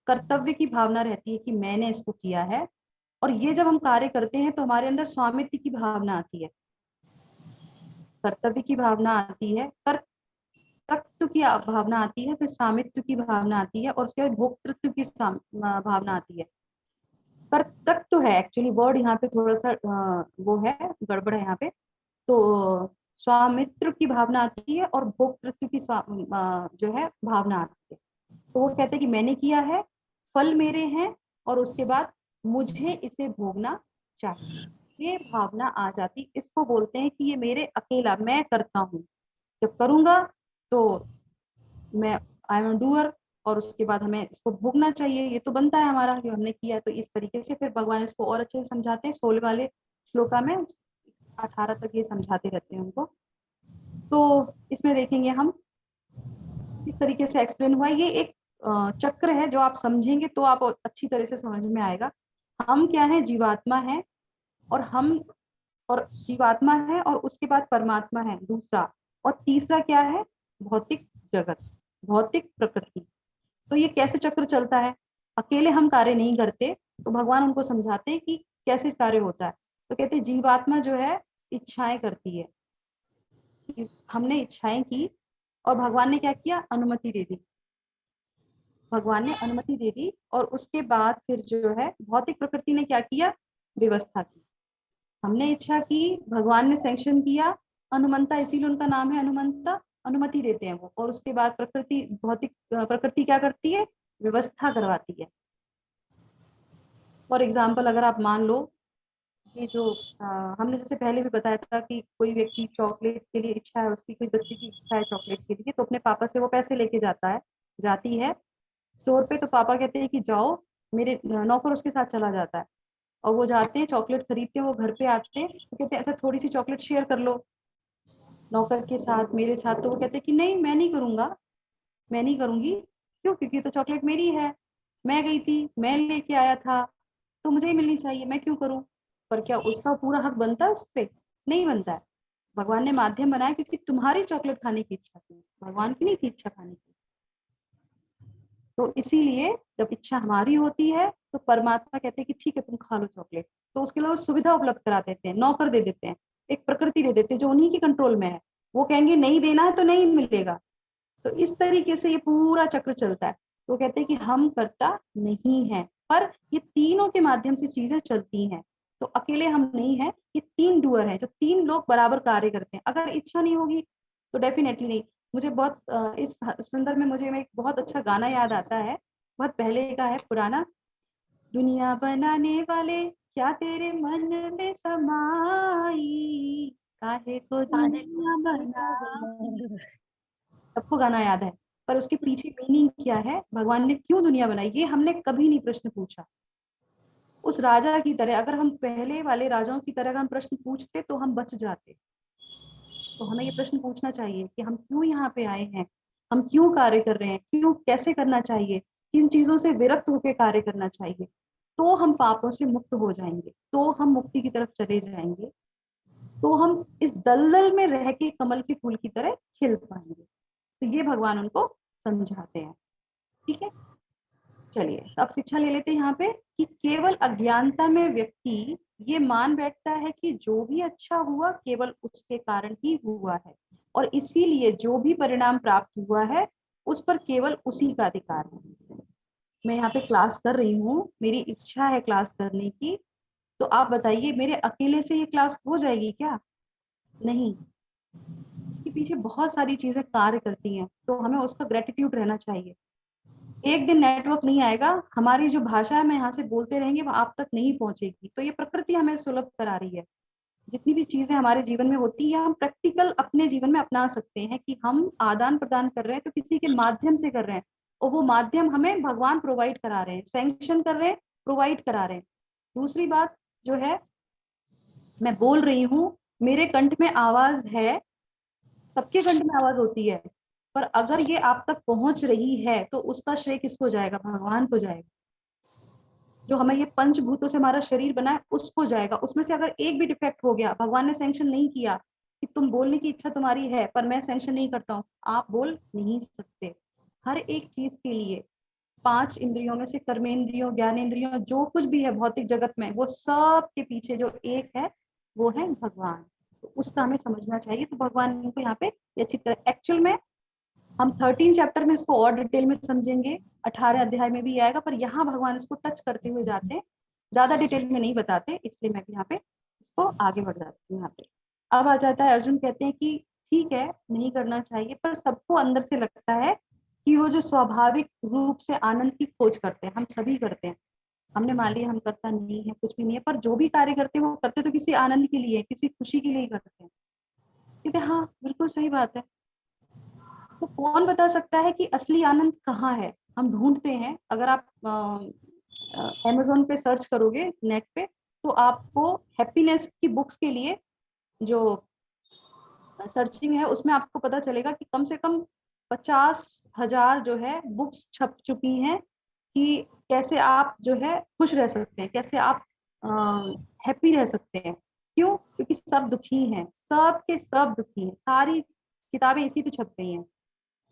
कर्तव्य की भावना रहती है कि मैंने इसको किया है, और ये जब हम कार्य करते हैं तो हमारे अंदर स्वामित्व की भावना आती है, कर्तव्य की भावना आती है, कर्तृत्व की भावना आती है, फिर स्वामित्व की भावना आती है, और उसके बाद भोक्तृत्व की भावना आती है। कर्तृत्व है एक्चुअली वर्ड यहाँ पे थोड़ा सा वो है, गड़बड़ है यहाँ पे। तो स्वामित्व की भावना आती है और भोक्तृत्व की जो है भावना आती है। तो वो कहते हैं कि मैंने किया है, फल मेरे हैं, और उसके बाद मुझे इसे भोगना चाहिए। ये भावना आ जाती, इसको बोलते हैं कि ये मेरे अकेला, मैं करता हूँ। जब करूंगा तो मैं आई एम डूअर, और उसके बाद हमें इसको भोगना चाहिए, ये तो बनता है हमारा जो हमने किया। तो इस तरीके से फिर भगवान इसको और अच्छे से समझाते हैं, 16 वाले श्लोका में 18 तक ये समझाते रहते हैं उनको। तो इसमें देखेंगे हम किस तरीके से एक्सप्लेन हुआ। ये एक चक्र है, जो आप समझेंगे तो आप अच्छी तरह से समझ में आएगा। हम क्या है, जीवात्मा है, और जीवात्मा है, और उसके बाद परमात्मा है दूसरा, और तीसरा क्या है, भौतिक जगत, भौतिक प्रकृति। तो ये कैसे चक्र चलता है, अकेले हम कार्य नहीं करते। तो भगवान उनको समझाते हैं कि कैसे कार्य होता है। तो कहते हैं जीवात्मा जो है इच्छाएं करती है, हमने इच्छाएं की, और भगवान ने क्या किया, अनुमति दे दी। भगवान ने अनुमति दे दी, और उसके बाद फिर जो है भौतिक प्रकृति ने क्या किया, व्यवस्था की। हमने इच्छा की, भगवान ने सैंक्शन किया, अनुमंता, इसीलिए उनका नाम है अनुमंता, अनुमति देते हैं वो। और उसके बाद प्रकृति, भौतिक प्रकृति क्या करती है, व्यवस्था करवाती है। फॉर एग्जाम्पल अगर आप मान लो, ये जो हमने जैसे पहले भी बताया था कि कोई व्यक्ति चॉकलेट के लिए इच्छा है, उसकी कोई बच्चे की इच्छा है चॉकलेट के लिए, तो अपने पापा से वो पैसे लेके जाती है स्टोर पे। तो पापा कहते हैं कि जाओ, मेरे नौकर उसके साथ चला जाता है, और वो जाते हैं चॉकलेट खरीदते हैं, वो घर पे आते हैं, तो कहते हैं अच्छा थोड़ी सी चॉकलेट शेयर कर लो नौकर के साथ, मेरे साथ। तो वो कहते हैं कि नहीं, मैं नहीं करूंगा, मैं नहीं करूंगी। क्यों? क्योंकि तो चॉकलेट मेरी है, मैं गई थी, मैं लेके आया था, तो मुझे ही मिलनी चाहिए, मैं क्यों करूं? पर क्या उसका पूरा हक बनता है उस पर? नहीं बनता है। भगवान ने माध्यम बनाया क्योंकि तुम्हारी चॉकलेट खाने की इच्छा थी, भगवान की नहीं थी इच्छा खाने की। तो इसीलिए जब इच्छा हमारी होती है तो परमात्मा कहते हैं कि ठीक है तुम खा लो चॉकलेट, तो उसके लिए वो सुविधा उपलब्ध करा देते हैं, नौकर दे देते हैं, एक प्रकृति दे देते हैं जो उन्हीं की कंट्रोल में है। वो कहेंगे नहीं देना है तो नहीं मिलेगा। तो इस तरीके से ये पूरा चक्र चलता है। तो कहते हैं कि हम कर्ता नहीं है, पर ये तीनों के माध्यम से चीजें चलती हैं। तो अकेले हम नहीं है, ये तीन डूअर हैं, जो तीन लोग बराबर कार्य करते हैं। अगर इच्छा नहीं होगी तो डेफिनेटली नहीं। मुझे बहुत इस संदर्भ में मुझे एक बहुत अच्छा गाना याद आता है, बहुत पहले का है, पुराना। दुनिया बनाने वाले क्या तेरे मन में समाई, काहे को दुनिया बना। सबको गाना याद है, पर उसके पीछे मीनिंग क्या है, भगवान ने क्यों दुनिया बनाई, ये हमने कभी नहीं प्रश्न पूछा। उस राजा की तरह, अगर हम पहले वाले राजाओं की तरह हम प्रश्न पूछते तो हम बच जाते। तो हमें ये प्रश्न पूछना चाहिए कि हम क्यों यहाँ पे आए हैं, हम क्यों कार्य कर रहे हैं, क्यों, कैसे करना चाहिए, किन चीजों से विरक्त होकर कार्य करना चाहिए। तो हम पापों से मुक्त हो जाएंगे, तो हम मुक्ति की तरफ चले जाएंगे, तो हम इस दलदल में रह के कमल के फूल की तरह खिल पाएंगे। तो ये भगवान उनको समझाते हैं। ठीक है, चलिए अब शिक्षा ले लेते हैं यहाँ पे कि केवल अज्ञानता में व्यक्ति ये मान बैठता है कि जो भी अच्छा हुआ केवल उसके कारण ही हुआ है, और इसीलिए जो भी परिणाम प्राप्त हुआ है उस पर केवल उसी का अधिकार है। मैं यहाँ पे क्लास कर रही हूँ, मेरी इच्छा है क्लास करने की, तो आप बताइए मेरे अकेले से ये क्लास हो जाएगी क्या? नहीं, इसके पीछे बहुत सारी चीजें कार्य करती हैं, तो हमें उसका ग्रेटिट्यूड रहना चाहिए। एक दिन नेटवर्क नहीं आएगा, हमारी जो भाषा है मैं यहाँ से बोलते रहेंगे वो आप तक नहीं पहुंचेगी। तो ये प्रकृति हमें सुलभ करा रही है। जितनी भी चीजें हमारे जीवन में होती है हम प्रैक्टिकल अपने जीवन में अपना सकते हैं कि हम आदान प्रदान कर रहे हैं तो किसी के माध्यम से कर रहे हैं, और वो माध्यम हमें भगवान प्रोवाइड करा रहे हैं, सैंक्शन कर रहे हैं, प्रोवाइड करा रहे हैं। दूसरी बात जो है, मैं बोल रही हूँ, मेरे कंठ में आवाज है, सबके कंठ में आवाज होती है, पर अगर ये आप तक पहुंच रही है तो उसका श्रेय किसको जाएगा? भगवान को जाएगा। जो हमें ये पंचभूतों से हमारा शरीर बना है उसको जाएगा। उसमें से अगर एक भी डिफेक्ट हो गया, भगवान ने सैंक्शन नहीं किया कि तुम बोलने की इच्छा तुम्हारी है पर मैं सैंक्शन नहीं करता हूँ, आप बोल नहीं सकते। हर एक चीज के लिए 5 इंद्रियों में से कर्मेंद्रियों, ज्ञानेंद्रियों, जो कुछ भी है भौतिक जगत में, वो सब के पीछे जो एक है वो है भगवान। तो उसका हमें समझना चाहिए। तो भगवान को यहाँ पे अच्छी तरह, एक्चुअल में हम 13 चैप्टर में इसको और डिटेल में समझेंगे, 18 अध्याय में भी आएगा, पर यहाँ भगवान इसको टच करते हुए जाते हैं, ज्यादा डिटेल में नहीं बताते, इसलिए मैं यहाँ पे इसको आगे बढ़ जाती हूँ। यहाँ पे अब आ जाता है, अर्जुन कहते हैं कि ठीक है नहीं करना चाहिए, पर सबको अंदर से लगता है कि वो जो स्वाभाविक रूप से आनंद की खोज करते हैं, हम सभी करते हैं। हमने मान लिया हम करता नहीं है, कुछ भी नहीं है, पर जो भी कार्य करते हैं वो करते तो किसी आनंद के लिए, किसी खुशी के लिए ही करते हैं। कहते हाँ बिल्कुल सही बात है। तो कौन बता सकता है कि असली आनंद कहाँ है? हम ढूंढते हैं। अगर आप अमेज़न पे सर्च करोगे नेट पे, तो आपको हैप्पीनेस की बुक्स के लिए जो सर्चिंग है उसमें आपको पता चलेगा कि कम से कम 50,000 जो है बुक्स छप चुकी हैं कि कैसे आप जो है खुश रह सकते हैं, कैसे आप हैप्पी रह सकते हैं। क्यों? क्योंकि सब दुखी हैं, सब के सब दुखी हैं। सारी किताबें इसी पे छप गई हैं।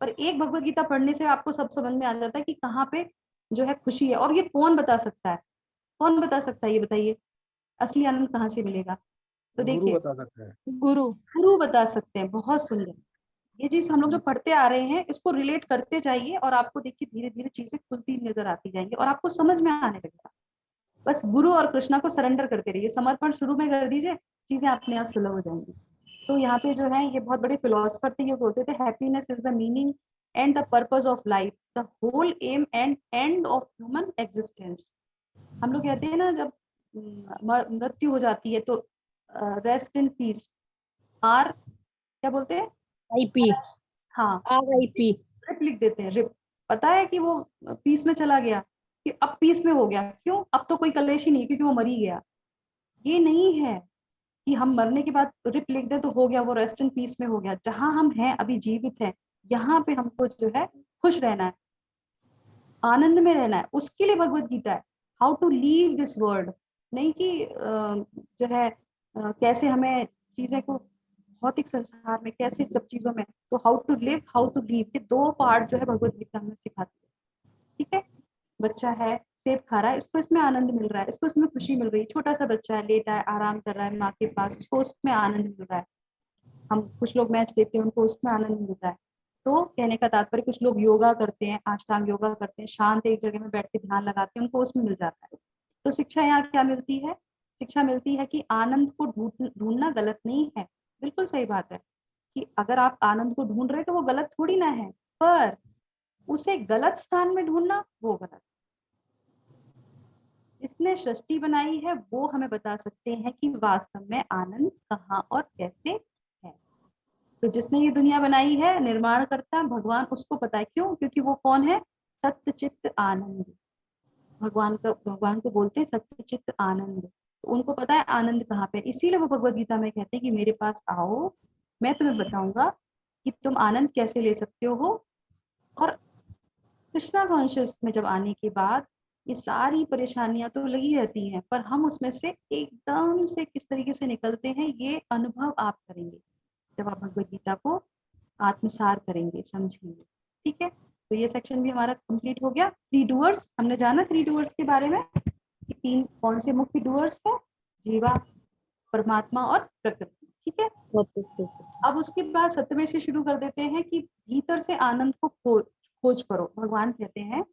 पर एक भगवत गीता पढ़ने से आपको सब समझ में आ जाता है कि कहाँ पे जो है खुशी है। और ये कौन बता सकता है? कौन बता सकता है ये बताइए? असली आनंद कहाँ से मिलेगा? तो गुरु देखिए, बता सकता है। गुरु बता सकते हैं। बहुत सुंदर। ये चीज हम लोग जो पढ़ते आ रहे हैं इसको रिलेट करते जाइए और आपको देखिए धीरे धीरे चीजें खुलती नजर आती जाएंगी और आपको समझ में आने लगेगा। बस गुरु और कृष्णा को सरेंडर करते रहिए, समर्पण शुरू में कर दीजिए, चीजें अपने आप सुलभ हो जाएंगी। तो यहाँ पे जो है ये बहुत बड़े फिलोसफर थे, ये बोलते थे happiness is the meaning and the purpose of life, the whole aim and end of human existence. हम लोग कहते हैं ना जब मृत्यु हो जाती है तो रेस्ट इन पीस, आर क्या बोलते हैं? आईपी हाँ, आरआईपी रिप लिख देते हैं, रिप। पता है कि वो पीस में चला गया, कि अब पीस में हो गया। क्यों? अब तो कोई कलेश ही नहीं, क्योंकि वो मर ही गया। ये नहीं है कि हम मरने के बाद रिप लिख दे तो हो गया, वो रेस्ट इन पीस में हो गया। जहां हम हैं अभी जीवित हैं, यहाँ पे हमको जो है खुश रहना है, आनंद में रहना है। उसके लिए भगवत गीता है, how to leave this world. नहीं कि जो है कैसे हमें चीजें को भौतिक संसार में कैसे सब चीजों में, तो how to live how to leave के दो पार्ट जो है भगवत गीता हमें सिखाती है। ठीक है? बच्चा है, सेब खा रहा है, इसको इसमें आनंद मिल रहा है, इसको इसमें खुशी मिल रही है। छोटा सा बच्चा है, लेटा है, आराम कर रहा है माँ के पास, उसको उसमें आनंद मिल रहा है। हम कुछ लोग मैच देखते हैं, उनको उसमें आनंद मिलता है। तो कहने का तात्पर्य, कुछ लोग योगा करते हैं, अष्टांग योगा करते हैं, शांत एक जगह में बैठ के ध्यान लगाते हैं, उनको उसमें मिल जाता है। तो शिक्षा यहाँ क्या मिलती है? शिक्षा मिलती है कि आनंद को ढूंढना गलत नहीं है। बिल्कुल सही बात है कि अगर आप आनंद को ढूंढ रहे हैं तो वो गलत थोड़ी ना है, पर उसे गलत स्थान में ढूंढना वो गलत। इसने सृष्टि बनाई है, वो हमें बता सकते हैं कि वास्तव में आनंद कहाँ और कैसे है। तो जिसने ये दुनिया बनाई है, निर्माण करता भगवान, उसको पता है। क्यों? क्योंकि वो कौन है? सत्य चित्त आनंद। भगवान को बोलते हैं सत्य चित्त आनंद। तो उनको पता है आनंद कहाँ पे। इसीलिए वो भगवत गीता में कहते हैं कि मेरे पास आओ, मैं तुम्हें बताऊंगा कि तुम आनंद कैसे ले सकते हो। और कृष्णा कॉन्शियस में जब आने के बाद ये सारी परेशानियां तो लगी रहती हैं, पर हम उसमें से एकदम से किस तरीके से निकलते हैं ये अनुभव आप करेंगे जब आप भगवत गीता को आत्मसार करेंगे, समझेंगे। ठीक है? तो ये सेक्शन भी हमारा कंप्लीट हो गया। 3 डूअर्स हमने जाना, 3 डूअर्स के बारे में कि 3 कौन से मुख्य डूअर्स है? जीवा, परमात्मा और प्रकृति। ठीक है? अब उसके बाद 7वें से शुरू कर देते हैं कि भीतर से आनंद को खोज करो। भगवान कहते हैं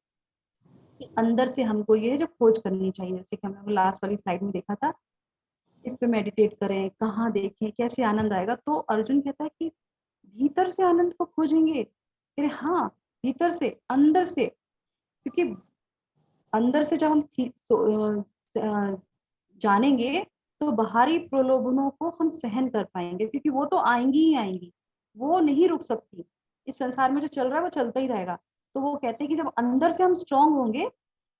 कि अंदर से हमको ये जो खोज करनी चाहिए, जैसे कि हमने लास्ट वाली स्लाइड में देखा था, इस पे मेडिटेट करें, कहाँ देखें, कैसे आनंद आएगा। तो अर्जुन कहता है कि भीतर से आनंद को खोजेंगे। अरे हाँ, भीतर से, अंदर से। क्योंकि अंदर से जब हम जानेंगे तो बाहरी प्रलोभनों को हम सहन कर पाएंगे, क्योंकि वो तो आएंगी ही आएंगी, वो नहीं रुक सकती। इस संसार में जो चल रहा है वो चलता ही रहेगा। तो वो कहते हैं कि जब अंदर से हम स्ट्रांग होंगे,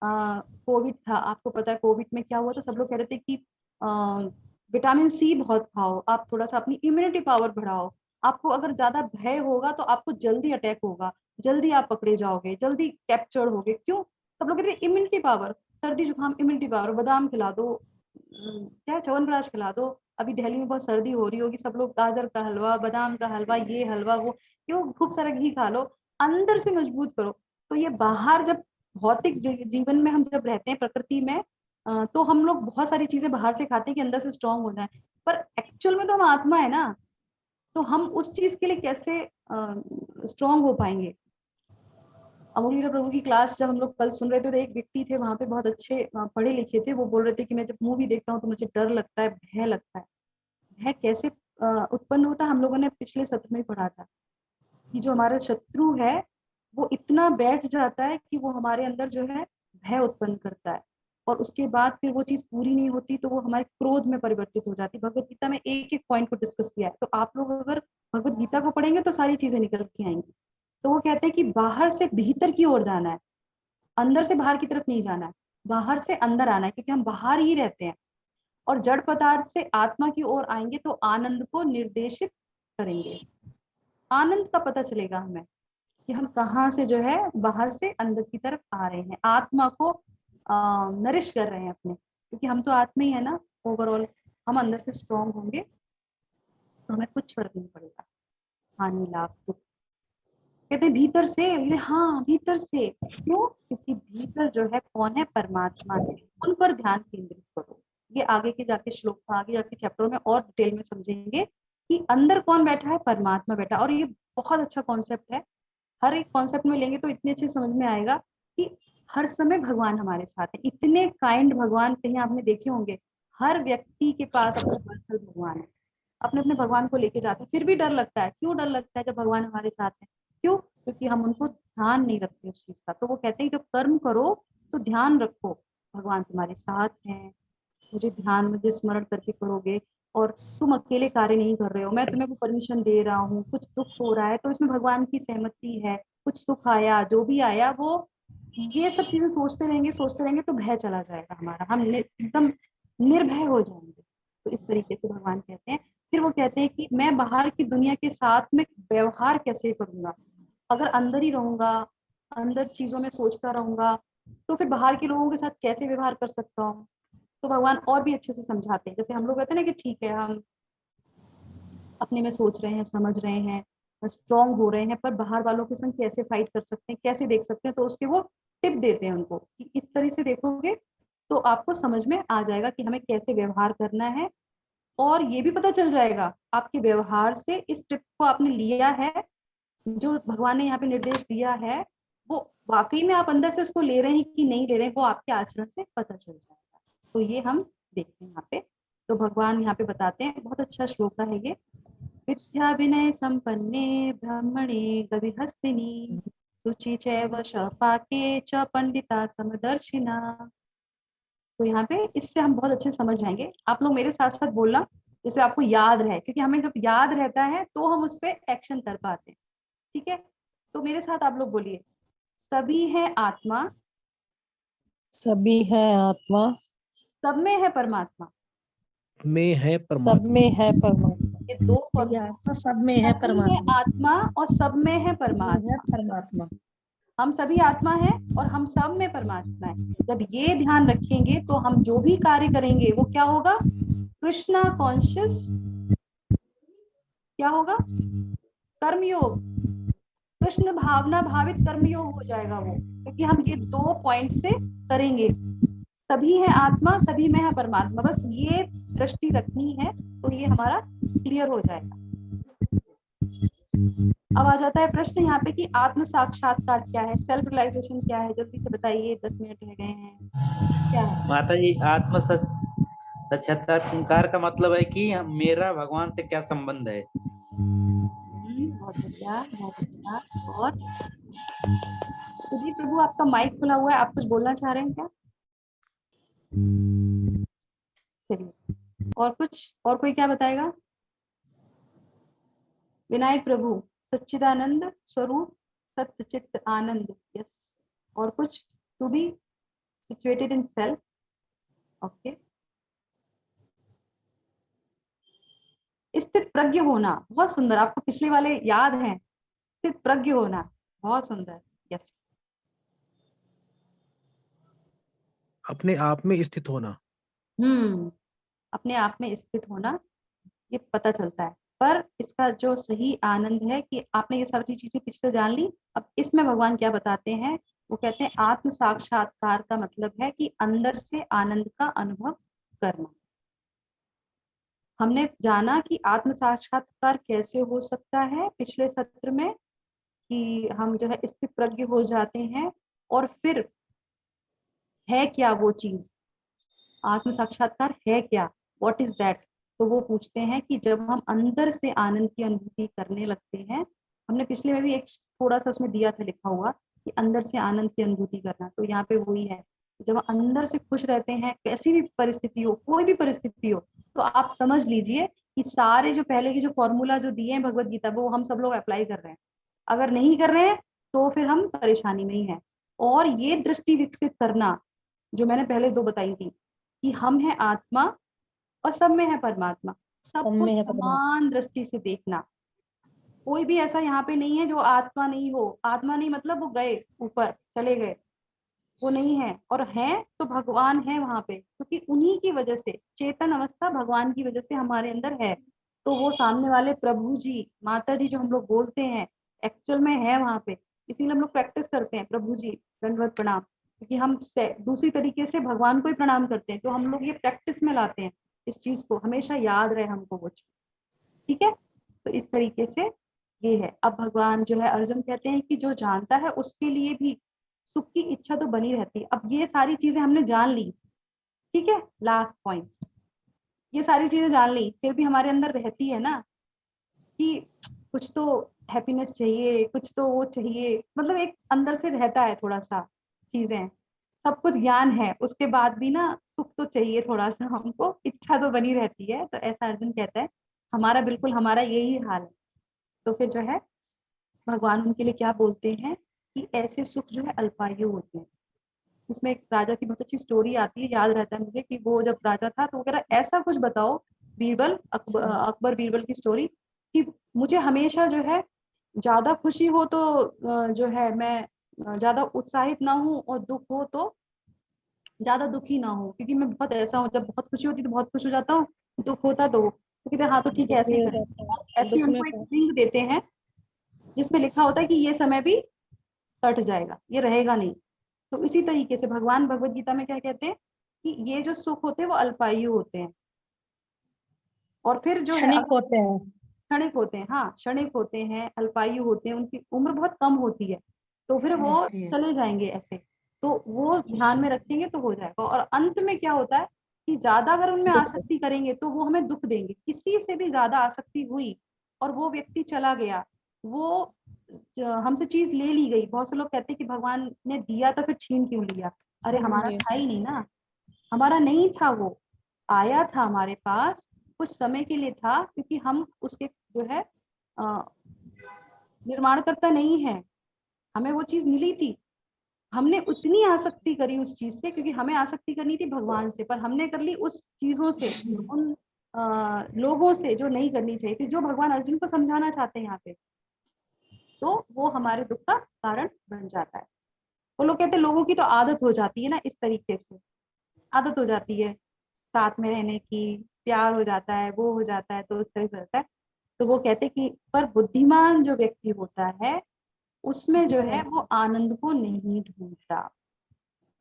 कोविड था, आपको पता है कोविड में क्या हुआ, तो सब लोग कह रहे थे कि विटामिन सी बहुत खाओ, आप थोड़ा सा अपनी इम्यूनिटी पावर बढ़ाओ। आपको अगर ज्यादा भय होगा तो आपको जल्दी अटैक होगा, जल्दी आप पकड़े जाओगे, जल्दी कैप्चर होगे। क्यों? सब लोग कहते हैं इम्यूनिटी पावर, सर्दी जुकाम इम्यूनिटी पावर, बादाम खिला दो, क्या च्यवनप्राश खिला दो। अभी दिल्ली में बहुत सर्दी हो रही होगी, सब लोग गाजर का हलवा, बादाम का हलवा, ये हलवा वो, क्यों? खूब सारा घी खा लो, अंदर से मजबूत करो। तो ये बाहर जब भौतिक जीवन में हम जब रहते हैं प्रकृति में, तो हम लोग बहुत सारी चीजें बाहर से खाते हैं कि अंदर से स्ट्रांग हो जाए, पर एक्चुअल में तो हम आत्मा है ना। तो हम उस चीज के लिए कैसे स्ट्रांग हो पाएंगे? अमोलीला प्रभु की क्लास जब हम लोग कल सुन रहे थे, तो एक व्यक्ति थे वहां पे, बहुत अच्छे पढ़े लिखे थे, वो बोल रहे थे कि मैं जब मूवी देखता हूँ तो मुझे डर लगता है, भय लगता है। भय कैसे उत्पन्न होता है? हम लोगों ने पिछले सत्र में पढ़ा था कि जो हमारा शत्रु है वो इतना बैठ जाता है कि वो हमारे अंदर जो है भय उत्पन्न करता है, और उसके बाद फिर वो चीज पूरी नहीं होती तो वो हमारे क्रोध में परिवर्तित हो जाती है। भगवत गीता में एक एक पॉइंट को डिस्कस किया है, तो आप लोग अगर भगवत गीता को पढ़ेंगे तो सारी चीजें निकल के आएंगी। तो वो कहते हैं कि बाहर से भीतर की ओर जाना है, अंदर से बाहर की तरफ नहीं जाना है, बाहर से अंदर आना है, क्योंकि हम बाहर ही रहते हैं। और जड़ पदार्थ से आत्मा की ओर आएंगे तो आनंद को निर्देशित करेंगे, आनंद का पता चलेगा हमें कि हम कहाँ से जो है बाहर से अंदर की तरफ आ रहे हैं, आत्मा को नरिश कर रहे हैं अपने, क्योंकि हम तो आत्मा ही है ना ओवरऑल। हम अंदर से स्ट्रांग होंगे तो हमें कुछ फर्क नहीं पड़ेगा, हानि लाभ दुख। कहते हैं भीतर से, ये हाँ भीतर से, क्यों? क्योंकि भीतर जो है कौन है? परमात्मा है, उन पर ध्यान केंद्रित करो। ये आगे के जाके श्लोक, आगे जाके चैप्टर में और डिटेल में समझेंगे कि अंदर कौन बैठा है? परमात्मा बैठा। और ये बहुत अच्छा कॉन्सेप्ट है, हर एक कॉन्सेप्ट में लेंगे तो इतने अच्छे समझ में आएगा कि हर समय भगवान हमारे साथ है। इतने काइंड भगवान कहीं आपने देखे होंगे, हर व्यक्ति के पास अपना पर्सनल भगवान है, अपने अपने भगवान को लेके जाते हैं। फिर भी डर लगता है, क्यों डर लगता है जब भगवान हमारे साथ है? क्यों? क्योंकि हम उनको ध्यान नहीं रखते उस चीज का। तो वो कहते हैं जब कर्म करो तो ध्यान रखो भगवान तुम्हारे साथ हैं, मुझे ध्यान, मुझे स्मरण करके करोगे, और तुम अकेले कार्य नहीं कर रहे हो, मैं तुम्हें को परमिशन दे रहा हूँ, कुछ दुख हो रहा है तो इसमें भगवान की सहमति है, कुछ सुख आया, जो भी आया वो, ये सब चीजें सोचते रहेंगे तो भय चला जाएगा हमारा, हम एकदम निर्भय हो जाएंगे। तो इस तरीके से भगवान कहते हैं। फिर वो कहते हैं कि मैं बाहर की दुनिया के साथ में व्यवहार कैसे करूंगा? अगर अंदर ही रहूंगा, अंदर चीजों में सोचता रहूंगा, तो फिर बाहर के लोगों के साथ कैसे व्यवहार कर सकता हूँ? तो भगवान और भी अच्छे से समझाते हैं। जैसे हम लोग कहते हैं ना कि ठीक है हम अपने में सोच रहे हैं, समझ रहे हैं, स्ट्रांग हो रहे हैं, पर बाहर वालों के संग कैसे फाइट कर सकते हैं, कैसे देख सकते हैं, तो उसके वो टिप देते हैं उनको कि इस तरह से देखोगे तो आपको समझ में आ जाएगा कि हमें कैसे व्यवहार करना है। और ये भी पता चल जाएगा आपके व्यवहार से, इस टिप को आपने लिया है, जो भगवान ने यहाँ पे निर्देश दिया है, वो वाकई में आप अंदर से उसको ले रहे हैं कि नहीं ले रहे हैं, वो आपके आचरण से पता चल जाएगा। तो ये हम देखते हैं यहाँ पे। तो भगवान यहाँ पे बताते हैं, बहुत अच्छा श्लोक है ये। विद्या विनय संपन्ने ब्रह्मणे गविहस्तिनी शुचि चैव शपाके च पंडिता समदर्शिना। तो यहाँ पे इससे हम बहुत अच्छे समझ जाएंगे। आप लोग मेरे साथ साथ बोलना जैसे आपको याद रहे, क्योंकि हमें जब याद रहता है तो हम उस पर एक्शन कर पाते हैं। ठीक है, तो मेरे साथ आप लोग बोलिए, सभी है आत्मा, सभी है आत्मा, सब में है परमात्मा। में है सब परमात्मा। में है परमात्मा। ये दो फॉर्मूला, सब में है सभी है परमात्मा, आत्मा और सब में है परमात्मा। परमात्मा। हम सभी आत्मा है और हम सब में परमात्मा है। जब ये ध्यान रखेंगे तो हम जो भी कार्य करेंगे वो क्या होगा? कृष्णा कॉन्शियस, क्या होगा? कर्मयोग, कृष्ण भावना भावित कर्मयोग हो जाएगा वो, क्योंकि हम ये 2 पॉइंट से करेंगे। सभी है आत्मा, सभी में है परमात्मा, बस ये दृष्टि रखनी है तो ये हमारा क्लियर हो जाएगा। अब आ जाता है प्रश्न यहाँ पे कि आत्म साक्षात्कार क्या है, सेल्फ रियलाइजेशन क्या है? जल्दी से बताइए, 10 मिनट रह गए हैं। क्या है? माता जी, साक्षात्कार का मतलब है कि मेरा भगवान से क्या संबंध है। बहुत बढ़िया, बहुत अच्छा। और सुधीर प्रभु, आपका माइक खुला हुआ है, आप कुछ बोलना चाह रहे हैं क्या? चलिए, और कुछ, और कोई क्या बताएगा? विनायक प्रभु, सच्चिदानंद स्वरूप सत्य चित्त आनंद, यस। और कुछ? To be situated in self, okay. स्थित प्रज्ञ होना, बहुत सुंदर, आपको पिछले वाले याद हैं? स्थित प्रज्ञ होना, बहुत सुंदर, यस। अपने आप में स्थित होना। अपने आप में स्थित होना, ये पता चलता है। पर इसका जो सही आनंद है कि आपने ये सारी चीजें पिछले जान ली, अब इसमें भगवान क्या बताते हैं? वो कहते हैं आत्म साक्षात्कार का मतलब है कि अंदर से आनंद का अनुभव करना। हमने जाना कि आत्म साक्षात्कार कैसे हो सकता है पिछले सत्र में, कि हम जो है स्थित प्रज्ञ हो जाते हैं। और फिर है क्या वो चीज, आत्म साक्षात्कार है क्या, व्हाट इज दैट? तो वो पूछते हैं कि जब हम अंदर से आनंद की अनुभूति करने लगते हैं। हमने पिछले में भी एक थोड़ा सा उसमें दिया था लिखा हुआ कि अंदर से आनंद की अनुभूति करना। तो यहाँ पे वही है, जब हम अंदर से खुश रहते हैं, कैसी भी परिस्थिति हो, कोई भी परिस्थिति हो, तो आप समझ लीजिए कि सारे जो पहले के जो फॉर्मूला जो दिए हैं भगवत गीता, वो हम सब लोग अप्लाई कर रहे हैं। अगर नहीं कर रहे हैं तो फिर हम परेशानी में ही हैं। और ये दृष्टि विकसित करना जो मैंने पहले 2 बताई थी कि हम हैं आत्मा और सब में है परमात्मा, सबको समान दृष्टि से देखना। कोई भी ऐसा यहाँ पे नहीं है जो आत्मा नहीं हो। आत्मा नहीं मतलब वो गए ऊपर चले गए, वो नहीं है। और हैं तो भगवान है वहां पे, क्योंकि उन्हीं की वजह से चेतन अवस्था भगवान की वजह से हमारे अंदर है। तो वो सामने वाले प्रभु जी, माता जी जो हम लोग बोलते हैं, एक्चुअल में है वहां पे। इसीलिए हम लोग प्रैक्टिस करते हैं, प्रभु जी दंडवत प्रणाम, क्योंकि हम दूसरी तरीके से भगवान को ही प्रणाम करते हैं। तो हम लोग ये प्रैक्टिस में लाते हैं इस चीज को, हमेशा याद रहे हमको वो चीज। ठीक है, तो इस तरीके से ये है। अब भगवान जो है, अर्जुन कहते हैं कि जो जानता है उसके लिए भी सुख की इच्छा तो बनी रहती है। अब ये सारी चीजें हमने जान ली, ठीक है, लास्ट पॉइंट, ये सारी चीजें जान ली, फिर भी हमारे अंदर रहती है ना कि कुछ तो हैप्पीनेस चाहिए, कुछ तो वो चाहिए, मतलब एक अंदर से रहता है थोड़ा सा चीजें। सब कुछ ज्ञान है, उसके बाद भी ना सुख तो चाहिए थोड़ा सा हमको, इच्छा तो बनी रहती है। तो ऐसा अर्जुन कहता है, हमारा बिल्कुल हमारा यही हाल है। तो फिर जो है भगवान उनके लिए क्या बोलते हैं कि ऐसे सुख जो है अल्पायु होते हैं। इसमें एक राजा की बहुत अच्छी स्टोरी आती है, याद रहता है मुझे, कि वो जब राजा था तो वो कह रहा ऐसा कुछ बताओ, बीरबल, अकबर बीरबल की स्टोरी, कि मुझे हमेशा जो है ज्यादा खुशी हो तो जो है मैं ज्यादा उत्साहित ना हूँ, और दुख हो तो ज्यादा दुखी ना हो, क्योंकि मैं बहुत ऐसा हूँ, जब बहुत खुशी होती है तो बहुत खुश हो जाता हूँ, दुख होता तो कहते हाँ तो ठीक है ऐसे ही करें। ऐसे उनको एक लिंक देते हैं जिसमें लिखा होता है कि ये समय भी कट जाएगा, ये रहेगा नहीं। तो इसी तरीके से भगवान भगवत गीता में क्या कहते हैं कि ये जो सुख होते हैं वो अल्पायु होते हैं, और फिर जो है क्षणिक होते हैं। क्षणिक होते हैं। हाँ, क्षणिक होते हैं, अल्पायु होते हैं, उनकी उम्र बहुत कम होती है, तो फिर वो चले जाएंगे ऐसे। तो वो ध्यान में रखेंगे तो हो जाएगा। और अंत में क्या होता है कि ज्यादा अगर उनमें आसक्ति करेंगे तो वो हमें दुख देंगे। किसी से भी ज्यादा आसक्ति हुई और वो व्यक्ति चला गया, वो हमसे चीज ले ली गई। बहुत से लोग कहते हैं कि भगवान ने दिया तो फिर छीन क्यों लिया? अरे हमारा था ही नहीं ना, हमारा नहीं था, वो आया था हमारे पास, कुछ समय के लिए था, क्योंकि हम उसके जो है निर्माणकर्ता नहीं है, हमें वो चीज मिली थी। हमने उतनी आसक्ति करी उस चीज से, क्योंकि हमें आसक्ति करनी थी भगवान से, पर हमने कर ली उस चीजों से, उन लोगों से जो नहीं करनी चाहिए थी, जो भगवान अर्जुन को समझाना चाहते हैं यहाँ पे। तो वो हमारे दुख का कारण बन जाता है। वो लोग कहते हैं लोगों की तो आदत हो जाती है ना, इस तरीके से आदत हो जाती है साथ में रहने की, प्यार हो जाता है, वो हो जाता है, तो उस तरह से होता है। तो वो कहते हैं कि पर बुद्धिमान जो व्यक्ति होता है उसमें जो है वो आनंद को नहीं ढूंढता।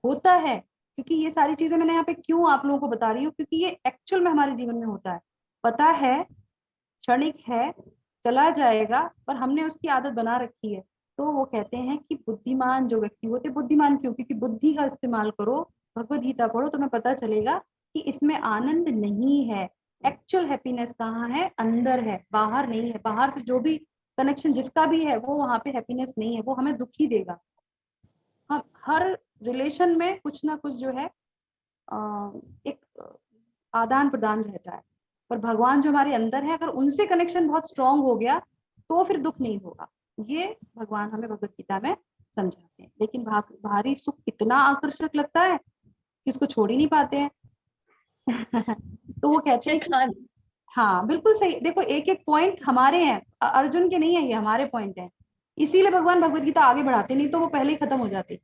होता है, क्योंकि ये सारी चीजें मैंने यहाँ पे क्यों आप लोगों को बता रही हूँ, क्योंकि ये एक्चुअल में हमारे जीवन में होता है। पता है क्षणिक है, चला जाएगा, पर हमने उसकी आदत बना रखी है। तो वो कहते हैं कि बुद्धिमान जो व्यक्ति होते, बुद्धिमान क्यों? क्योंकि बुद्धि का इस्तेमाल करो, भगवत गीता पढ़ो, तुम्हें पता चलेगा कि इसमें आनंद नहीं है। एक्चुअल हैप्पीनेस कहाँ है? अंदर है, बाहर नहीं है। बाहर से जो भी कनेक्शन जिसका भी है वो वहां पे हैप्पीनेस नहीं है, वो हमें दुखी देगा। हम हर रिलेशन में कुछ ना कुछ जो है एक आदान प्रदान रहता है, पर भगवान जो हमारे अंदर है, अगर उनसे कनेक्शन बहुत स्ट्रांग हो गया तो फिर दुख नहीं होगा। ये भगवान हमें भगवत गीता में समझाते हैं। लेकिन बाहरी सुख इतना आकर्षक लगता है कि उसको छोड़ ही नहीं पाते हैं। तो वो कहते हैं हाँ बिल्कुल सही। देखो एक एक पॉइंट हमारे हैं, अर्जुन के नहीं है, ये हमारे पॉइंट हैं। इसीलिए भगवान भगवत गीता आगे बढ़ाते, नहीं तो वो पहले ही खत्म हो जाती।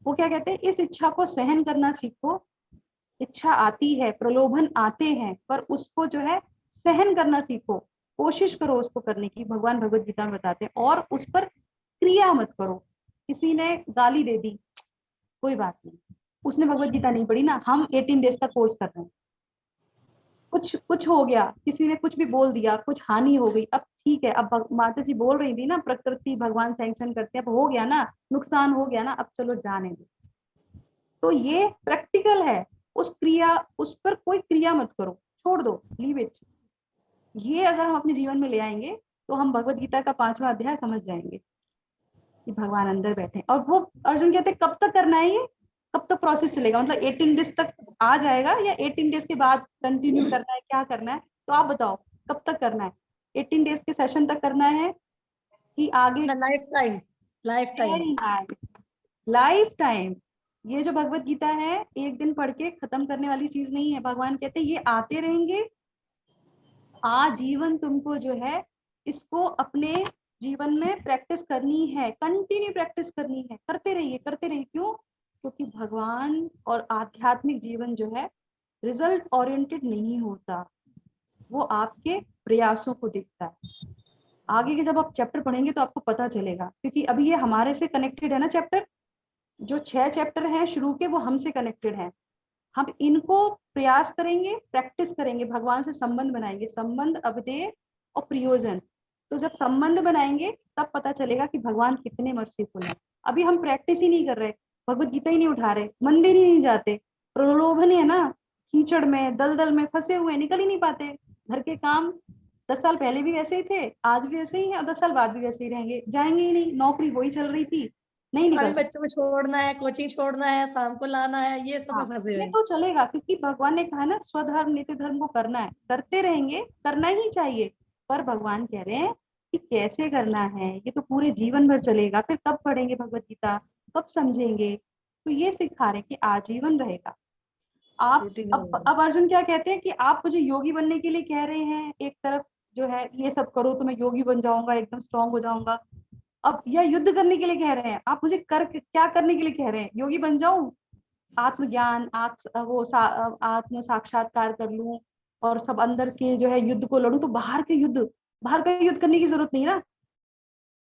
वो क्या कहते हैं, इस इच्छा को सहन करना सीखो। इच्छा आती है, प्रलोभन आते हैं, पर उसको जो है सहन करना सीखो, कोशिश करो उसको करने की। भगवान भगवत गीता में बताते हैं। और उस पर क्रिया मत करो। किसी ने गाली दे दी, कोई बात नहीं, उसने भगवत गीता नहीं पढ़ी ना। हम 18 डेज का कोर्स कर रहे हैं, कुछ हो गया, किसी ने कुछ भी बोल दिया, कुछ हानि हो गई, अब ठीक है, अब माता जी बोल रही थी ना, प्रकृति भगवान सैंक्शन करते हैं, अब हो गया ना, नुकसान हो गया ना, अब चलो जाने दो। तो ये प्रैक्टिकल है। उस पर कोई क्रिया मत करो, छोड़ दो, लीव इट। ये अगर हम अपने जीवन में ले आएंगे तो हम भगवत गीता का 5वां अध्याय समझ जाएंगे कि भगवान अंदर बैठे हैं। और वो अर्जुन कहते हैं कब तक करना है ये, कब तक प्रोसेस चलेगा, मतलब 18 डेज तक आ जाएगा या 18 डेज के बाद कंटिन्यू करना है, क्या करना है? तो आप बताओ कब तक करना है? 18 डेज के सेशन तक करना है कि आगे? Life time, life time, life time. ये जो भगवत गीता है एक दिन पढ़ के खत्म करने वाली चीज नहीं है। भगवान कहते हैं ये आते रहेंगे आजीवन, तुमको जो है इसको अपने जीवन में प्रैक्टिस करनी है, कंटिन्यू प्रैक्टिस करनी है, करते रहिए करते रहिए। क्यों? क्योंकि भगवान और आध्यात्मिक जीवन जो है रिजल्ट ओरिएंटेड नहीं होता, वो आपके प्रयासों को देखता है। आगे के जब आप चैप्टर पढ़ेंगे तो आपको पता चलेगा, क्योंकि अभी ये हमारे से कनेक्टेड है ना चैप्टर, जो 6 चैप्टर हैं शुरू के वो हमसे कनेक्टेड हैं। हम इनको प्रयास करेंगे, प्रैक्टिस करेंगे, भगवान से संबंध बनाएंगे, संबंध, अवधेय और प्रयोजन। तो जब संबंध बनाएंगे तब पता चलेगा कि भगवान कितने मर्सीफुल हैं। अभी हम प्रैक्टिस ही नहीं कर रहे, भगवत गीता ही नहीं उठा रहे, मंदिर ही नहीं जाते, प्रलोभन है ना, कीचड़ में दलदल में फंसे हुए, निकल ही नहीं पाते। घर के काम 10 साल पहले भी वैसे ही थे, आज भी वैसे ही हैं और 10 साल बाद भी वैसे ही रहेंगे, जाएंगे ही नहीं। नौकरी वही चल रही थी, नहीं अभी निकल बच्चों को छोड़ना है, कोचिंग छोड़ना है, शाम को लाना है, ये सब में फंसे हुए ये हैं। तो चलेगा, क्योंकि भगवान ने कहा ना स्वधर्म नित्य धर्म को करना है, करते रहेंगे, करना ही चाहिए। पर भगवान कह रहे हैं कि कैसे करना है, ये तो पूरे जीवन भर चलेगा। फिर कब पढ़ेंगे भगवत गीता, कब समझेंगे? तो ये सिखा रहे कि आजीवन रहेगा। आप रूटीन अब अर्जुन क्या कहते हैं कि आप मुझे योगी बनने के लिए कह रहे हैं, एक तरफ जो है ये सब करो तो मैं योगी बन जाऊंगा, एकदम स्ट्रांग हो जाऊंगा। अब या युद्ध करने के लिए कह रहे हैं, आप मुझे क्या करने के लिए कह रहे हैं? योगी बन जाऊं, आत्मज्ञान, आत्म साक्षात्कार कर लूं और सब अंदर के जो है युद्ध को लड़ूं, तो बाहर का युद्ध करने की जरूरत नहीं ना।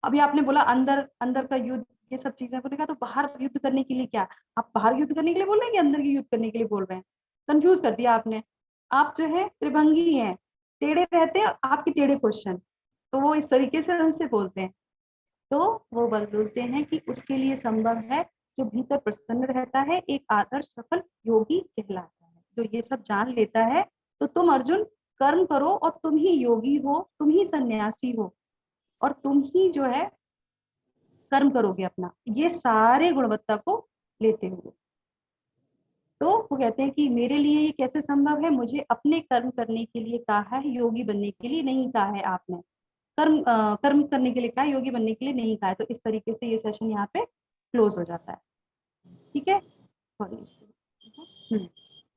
अभी आपने बोला अंदर अंदर का युद्ध, ये सब चीजें आपने कहा, तो बाहर युद्ध करने के लिए क्या? आप बाहर युद्ध करने के लिए बोल रहे हैं कि अंदर की युद्ध करने के लिए बोल रहे हैं? कंफ्यूज कर दिया आपने। आप जो है त्रिभंगी हैं, टेढ़े रहते हैं, आपके टेढ़े क्वेश्चन, तो वो इस तरीके से उनसे बोलते हैं। तो वो बोलते हैं कि उसके लिए संभव है जो भीतर प्रसन्न रहता है, एक आदर्श सफल योगी कहलाता है। जो ये सब जान लेता है, तो तुम अर्जुन कर्म करो और तुम ही योगी हो, तुम ही सन्यासी हो और तुम ही जो है कर्म करोगे अपना, ये सारे गुणवत्ता को लेते हुए। तो वो कहते हैं कि मेरे लिए ये कैसे संभव है, मुझे अपने कर्म करने के लिए कहा है, योगी बनने के लिए नहीं कहा है आपने। कर्म करने के लिए कहा है, योगी बनने के लिए नहीं कहा है। तो इस तरीके से ये सेशन यहाँ पे क्लोज हो जाता है। ठीक है,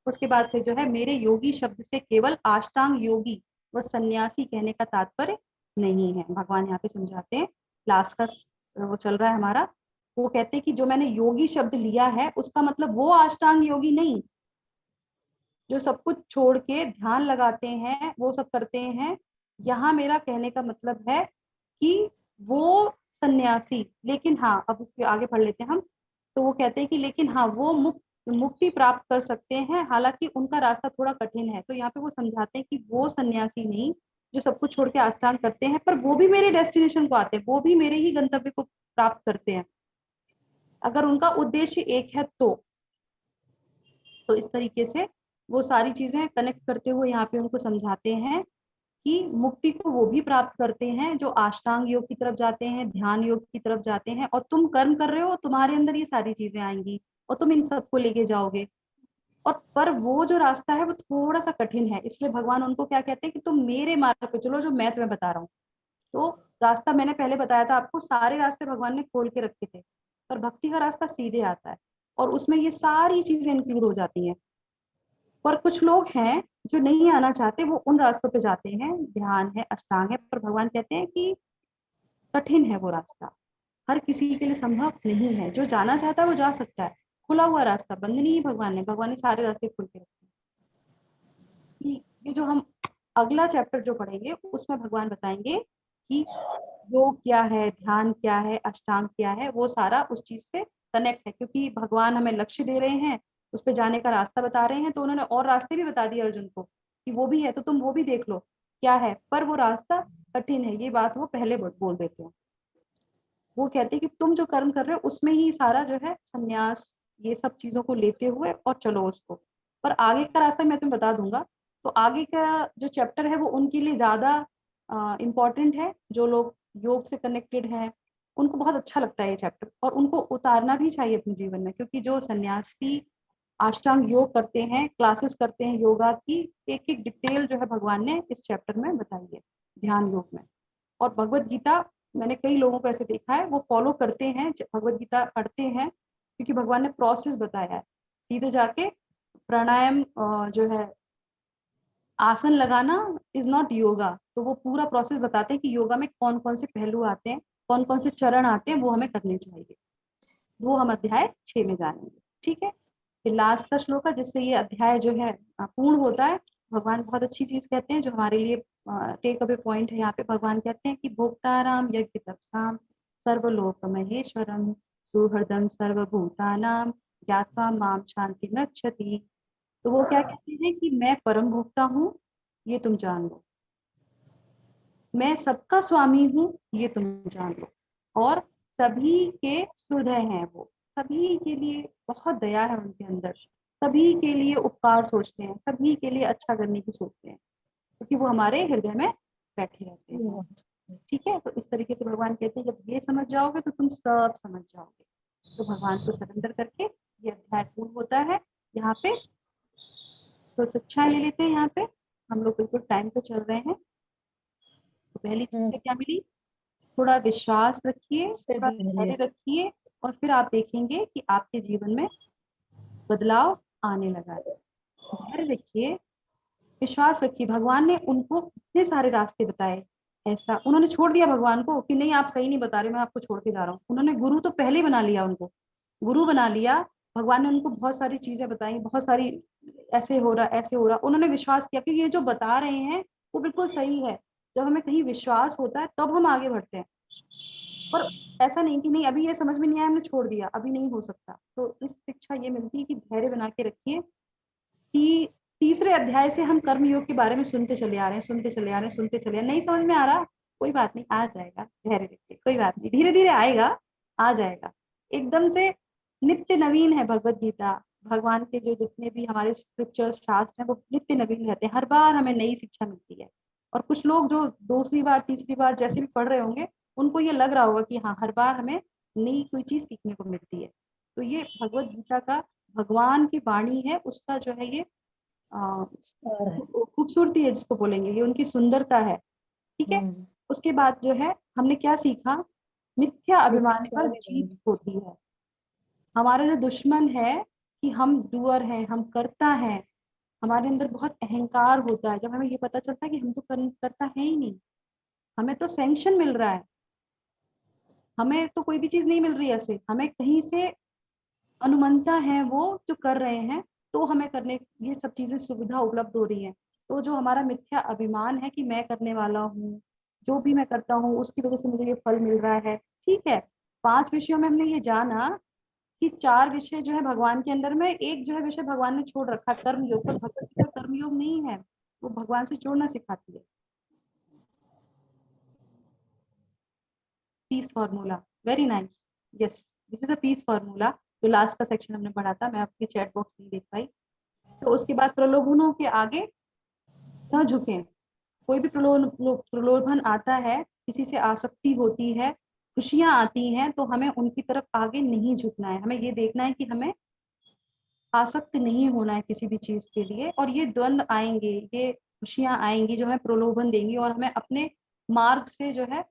उसके बाद फिर जो है मेरे योगी शब्द से केवल अष्टांग योगी व सन्यासी कहने का तात्पर्य नहीं है। भगवान यहाँ पे समझाते हैं, लास्ट का वो चल रहा है हमारा। वो कहते हैं कि जो मैंने योगी शब्द लिया है उसका मतलब वो अष्टांग योगी नहीं, जो सब कुछ छोड़ के ध्यान लगाते हैं, वो सब करते हैं। यहाँ मेरा कहने का मतलब है कि वो सन्यासी, लेकिन हाँ, अब उसके आगे पढ़ लेते हैं हम। तो वो कहते हैं कि लेकिन हाँ, वो मुक्ति प्राप्त कर सकते हैं, हालांकि उनका रास्ता थोड़ा कठिन है। तो यहाँ पे वो समझाते हैं कि वो सन्यासी नहीं जो सब कुछ छोड़ के अष्टांग करते हैं, पर वो भी मेरे डेस्टिनेशन को आते हैं, वो भी मेरे ही गंतव्य को प्राप्त करते हैं, अगर उनका उद्देश्य एक है तो इस तरीके से वो सारी चीजें कनेक्ट करते हुए यहाँ पे उनको समझाते हैं कि मुक्ति को वो भी प्राप्त करते हैं जो अष्टांग योग की तरफ जाते हैं, ध्यान योग की तरफ जाते हैं। और तुम कर्म कर रहे हो, तुम्हारे अंदर ये सारी चीजें आएंगी और तुम इन सबको लेके जाओगे। और पर वो जो रास्ता है वो थोड़ा सा कठिन है, इसलिए भगवान उनको क्या कहते हैं कि तुम मेरे मार्ग पे चलो, जो मैं तुम्हें बता रहा हूँ। तो रास्ता मैंने पहले बताया था आपको, सारे रास्ते भगवान ने खोल के रखे थे, पर भक्ति का रास्ता सीधे आता है और उसमें ये सारी चीजें इंक्लूड हो जाती हैं। पर कुछ लोग हैं जो नहीं आना चाहते, वो उन रास्तों पे जाते हैं, ध्यान है, अष्टांग है, पर भगवान कहते हैं कि कठिन है वो रास्ता, हर किसी के लिए संभव नहीं है। जो जाना चाहता है वो जा सकता है, खुला हुआ रास्ता, बंद नहीं है भगवान ने सारे रास्ते खोल के रखे। ये जो हम अगला चैप्टर जो पढ़ेंगे उसमें भगवान बताएंगे कि योग क्या है, ध्यान क्या है, अष्टांग क्या है, वो सारा उस चीज से कनेक्ट है। क्योंकि भगवान हमें लक्ष्य दे रहे हैं, उस पर जाने का रास्ता बता रहे हैं, तो उन्होंने और रास्ते भी बता दिए अर्जुन को कि वो भी है, तो तुम वो भी देख लो क्या है, पर वो रास्ता कठिन है, ये बात वो पहले बोल देते हैं। वो कहते हैं कि तुम जो कर्म कर रहे हो उसमें ही सारा जो है संन्यास, ये सब चीजों को लेते हुए और चलो उसको। पर आगे का रास्ता मैं तुम्हें बता दूंगा। तो आगे का जो चैप्टर है वो उनके लिए ज्यादा इम्पॉर्टेंट है। जो लोग योग से कनेक्टेड हैं उनको बहुत अच्छा लगता है ये चैप्टर, और उनको उतारना भी चाहिए अपने जीवन में, क्योंकि जो सन्यासी अष्टांग योग करते हैं, क्लासेस करते हैं योगा की, एक एक डिटेल जो है भगवान ने इस चैप्टर में बताई है ध्यान योग में। और भगवत गीता, मैंने कई लोगों को ऐसे देखा है वो फॉलो करते हैं, भगवत गीता पढ़ते हैं, क्योंकि भगवान ने प्रोसेस बताया है। सीधे जाके प्राणायाम जो है आसन लगाना इज नॉट योगा, तो वो पूरा प्रोसेस बताते हैं कि योगा में कौन कौन से पहलू आते हैं, कौन कौन से चरण आते हैं, वो हमें करने चाहिए। वो हम अध्याय 6 में जानेंगे, ठीक है। फिर लास्ट का श्लोक है जिससे ये अध्याय जो है पूर्ण होता है। भगवान बहुत अच्छी चीज कहते हैं जो हमारे लिए टेक अवे पॉइंट है यहाँ पे। भगवान कहते हैं कि भोक्ताराम यज्ञ तपसाम सर्वलोक महेश्वरम सुहृदम सर्वभूतानाम ज्ञात्वा माम शांति नच्छति। तो वो क्या कहते हैं कि मैं परम भोक्ता हूँ, ये तुम जान लो। मैं सबका स्वामी हूँ, ये तुम जान लो। और सभी के हृदय हैं, वो सभी के लिए बहुत दया है उनके अंदर, सभी के लिए उपकार सोचते हैं, सभी के लिए अच्छा करने की सोचते हैं, क्योंकि वो हमारे हृदय में बैठे रहते हैं। ठीक है, तो इस तरीके से भगवान कहते हैं जब ये समझ जाओगे तो तुम सब समझ जाओगे। तो भगवान को सरेंडर करके ये अध्याय पूर्ण होता है यहाँ पे। तो शिक्षाएं ले लेते हैं यहाँ पे, हम लोग बिल्कुल टाइम पे चल रहे हैं। तो पहली शिक्षा क्या मिली? थोड़ा विश्वास रखिए, थोड़ा धैर्य रखिए, और फिर आप देखेंगे कि आपके जीवन में बदलाव आने लगा है। धैर्य रखिए, विश्वास रखिए। भगवान ने उनको इतने सारे रास्ते बताए, ऐसा उन्होंने छोड़ दिया भगवान को कि नहीं आप सही नहीं बता रहे, मैं आपको छोड़ के जा रहा हूँ। उन्होंने गुरु तो पहले ही बना लिया, उनको गुरु बना लिया। भगवान ने उनको बहुत सारी चीजें बताई, बहुत सारी ऐसे हो रहा ऐसे हो रहा। उन्होंने विश्वास किया कि ये जो बता रहे हैं वो बिल्कुल सही है। जब हमें कहीं विश्वास होता है तब हम आगे बढ़ते हैं, पर ऐसा नहीं कि नहीं अभी ये समझ में नहीं आया हमने छोड़ दिया, अभी नहीं हो सकता। तो इस शिक्षा ये मिलती है कि धैर्य बना के रखिए। कि तीसरे अध्याय से हम कर्मयोग के बारे में सुनते चले आ रहे हैं, सुनते चले आ रहे हैं, सुनते चले नहीं समझ में आ रहा, कोई बात नहीं, आ जाएगा, धैर्य रखिए, कोई बात नहीं, धीरे धीरे आएगा, आ जाएगा। एकदम से नित्य नवीन है भगवत गीता। भगवान के जो जितने भी हमारे स्क्रिप्चर्स शास्त्र हैं वो नित्य नवीन रहते हैं, हर बार हमें नई शिक्षा मिलती है। और कुछ लोग जो दूसरी बार तीसरी बार जैसे भी पढ़ रहे होंगे उनको ये लग रहा होगा कि हाँ हर बार हमें नई कोई चीज सीखने को मिलती है। तो ये भगवत गीता का भगवान की वाणी है, उसका जो है ये खूबसूरती है जिसको बोलेंगे, ये उनकी सुंदरता है। ठीक है, उसके बाद जो है हमने क्या सीखा? मिथ्या अभिमान पर जीत होती है। हमारा जो दुश्मन है कि हम डूअर हैं, हम करता है, हमारे अंदर बहुत अहंकार होता है। जब हमें ये पता चलता है कि हम तो करता है ही नहीं, हमें तो सैंक्शन मिल रहा है, हमें तो कोई भी चीज नहीं मिल रही ऐसे, हमें कहीं से अनुमंता है वो जो कर रहे हैं, तो हमें करने ये सब चीजें सुविधा उपलब्ध हो रही है। तो जो हमारा मिथ्या अभिमान है कि मैं करने वाला हूँ, जो भी मैं करता हूँ उसकी वजह से मुझे ये फल मिल रहा है। ठीक है, 5 विषयों में हमने ये जाना कि 4 विषय जो है भगवान के अंदर में, एक जो है विषय भगवान ने छोड़ रखा कर्मयोग, पर भगवत गीता कर्मयोग नहीं है, वो भगवान से जोड़ना सिखाती है। Piece formula, very nice, yes, this is a piece formula. जो लास्ट का सेक्शन हमने पढ़ा था, मैं आपके चैट बॉक्स नहीं देख पाई। तो उसके बाद प्रलोभनों के आगे न झुकें। कोई भी प्रलोभन आता है, किसी से आसक्ति होती है, खुशियां आती हैं, तो हमें उनकी तरफ आगे नहीं झुकना है। हमें ये देखना है कि हमें आसक्त नहीं होना है किसी भी चीज के लिए। और ये द्वंद आएंगे, ये खुशियां आएंगी जो हमें प्रलोभन देंगी और हमें अपने मार्ग से जो है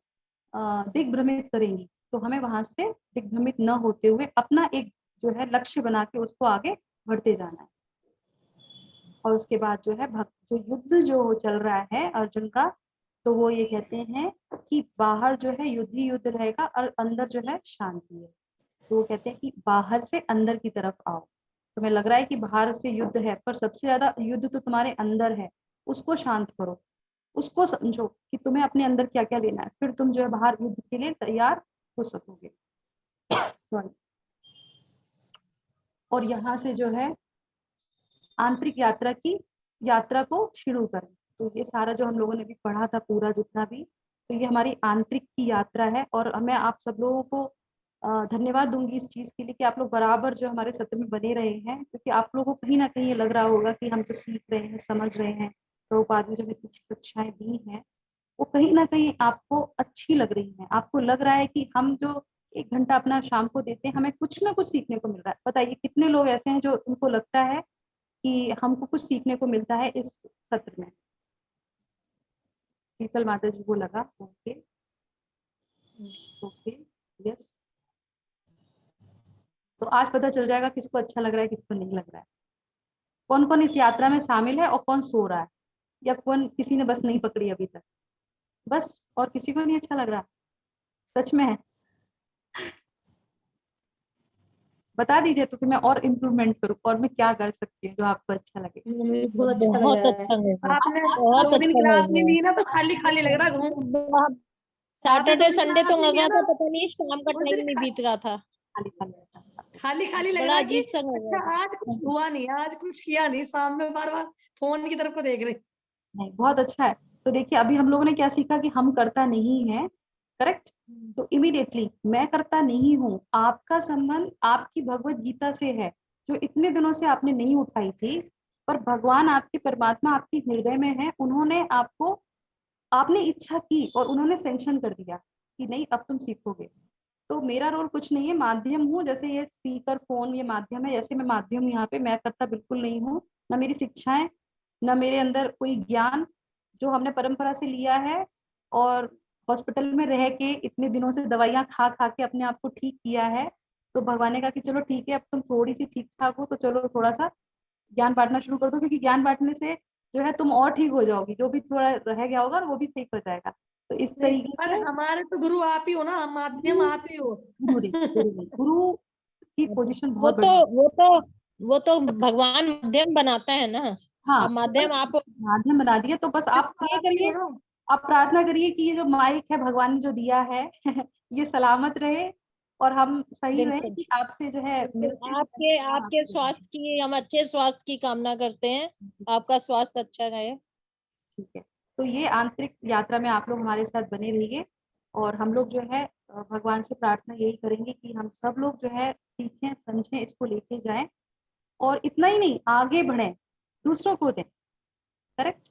दिग्भ्रमित करेंगी। तो हमें वहां से दिग्भ्रमित न होते हुए अपना एक जो है लक्ष्य बना के उसको आगे बढ़ते जाना है। और उसके बाद जो है जो युद्ध जो चल रहा है अर्जुन का, तो वो ये कहते हैं कि बाहर जो है युद्ध ही युद्ध रहेगा और अंदर जो है शांति है। तो वो कहते हैं कि बाहर से अंदर की तरफ आओ। तुम्हें लग रहा है कि बाहर से युद्ध है, पर सबसे ज्यादा युद्ध तो तुम्हारे अंदर है, उसको शांत करो, उसको समझो कि तुम्हें अपने अंदर क्या क्या लेना है, फिर तुम जो है बाहर युद्ध के लिए तैयार हो सकोगे। सॉरी। और यहाँ से जो है आंतरिक यात्रा को शुरू करें। तो ये सारा जो हम लोगों ने भी पढ़ा था पूरा जितना भी, तो ये हमारी आंतरिक की यात्रा है। और मैं आप सब लोगों को धन्यवाद दूंगी इस चीज के लिए कि आप लोग बराबर जो हमारे सत्र में बने रहे हैं, क्योंकि आप लोगों को कहीं ना कहीं ये लग रहा होगा कि हम तो सीख रहे हैं, समझ रहे हैं, प्रभुपाद ने जो हमें कुछ शिक्षाएं दी हैं वो कहीं ना कहीं आपको अच्छी लग रही है, आपको लग रहा है कि हम जो 1 घंटा अपना शाम को देते हैं हमें कुछ ना कुछ सीखने को मिल रहा है। बताइए कितने लोग ऐसे हैं जो उनको लगता है कि हमको कुछ सीखने को मिलता है इस सत्र में। शीतल माता जी को लगा ओके ओके यस। तो आज पता चल जाएगा किसको अच्छा लग रहा है किसको नहीं लग रहा है, कौन कौन इस यात्रा में शामिल है और कौन सो रहा है, या कौन किसी ने बस नहीं पकड़ी अभी तक, बस और किसी को नहीं अच्छा लग रहा। सच में है, बता दीजिए तो फिर मैं और इम्प्रूवमेंट करूँ और मैं क्या कर सकती हूँ जो आपको अच्छा लगे। मुझे बहुत अच्छा लग बहुत रहा अच्छा है। लगा, आपने बहुत 2 दिन अच्छा क्लास लग नहीं रहा ली ना तो खाली खाली लग रहा है। घूम सैटरडे संडे तो क्लास नहीं लगा लिया था, ना, पता नहीं शाम का उस दिन टाइम नहीं बीत रहा था, खाली खाली रहता है। खाली खाली लग बड़ा रहा है कि अजीब सा लग अच्छा रहा था। आज कुछ हुआ नहीं, आज कुछ किया नहीं, शाम में बार बार फोन की तरफ को देख रहे। नहीं बहुत अच्छा है। तो देखिए अभी हम लोगों ने क्या सीखा कि हम करता नहीं है, करेक्ट। तो इमीडिएटली मैं करता नहीं हूँ, आपका संबंध आपकी भगवत गीता से है जो इतने दिनों से आपने नहीं उठाई थी, पर भगवान आपके परमात्मा आपके हृदय में है, उन्होंने आपको, आपने इच्छा की और उन्होंने सेंक्शन कर दिया कि नहीं अब तुम सीखोगे। तो मेरा रोल कुछ नहीं है, माध्यम हूँ, जैसे ये स्पीकर फोन ये माध्यम है, जैसे मैं माध्यम हूँ यहाँ पे, मैं करता बिल्कुल नहीं हूँ। ना मेरी शिक्षाएं, ना मेरे अंदर कोई ज्ञान जो हमने परंपरा से लिया है और हॉस्पिटल में रह के इतने दिनों से दवाइयाँ खा खा के अपने आप को ठीक किया है। तो भगवान ने कहा कि चलो ठीक है अब तुम थोड़ी सी ठीक ठाक हो तो चलो थोड़ा सा ज्ञान बांटना शुरू कर दो, क्योंकि ज्ञान बांटने से जो है तुम और ठीक हो जाओगी, जो भी थोड़ा रह गया होगा वो भी ठीक हो जाएगा। तो इस तरीके पर से हमारे तो गुरु आप ही हो ना, माध्यम आप ही हो। गुरु की पोजीशन वो बहुत तो बड़ी। वो तो वो तो भगवान माध्यम बनाता है ना, हाँ अब माध्यम बस आप। माध्यम बना दिया, तो बस आप प्रे आप ही हो करिए, ना। आप प्रार्थना करिए कि ये जो माइक है भगवान ने जो दिया है ये सलामत रहे और हम सही रहे, बिल्कुल कि आपसे जो है मिलते जो है आपके भगवान आपके आपको दे। स्वास्थ्य की, हम अच्छे स्वास्थ्य की कामना करते हैं, आपका स्वास्थ्य अच्छा रहे। ठीक है, तो ये आंतरिक यात्रा में आप लोग हमारे साथ बने रहिए और हम लोग जो है भगवान से प्रार्थना यही करेंगे कि हम सब लोग जो है सीखें समझें इसको लेके जाएं और इतना ही नहीं आगे बढ़ें, दूसरों को दें, करेक्ट।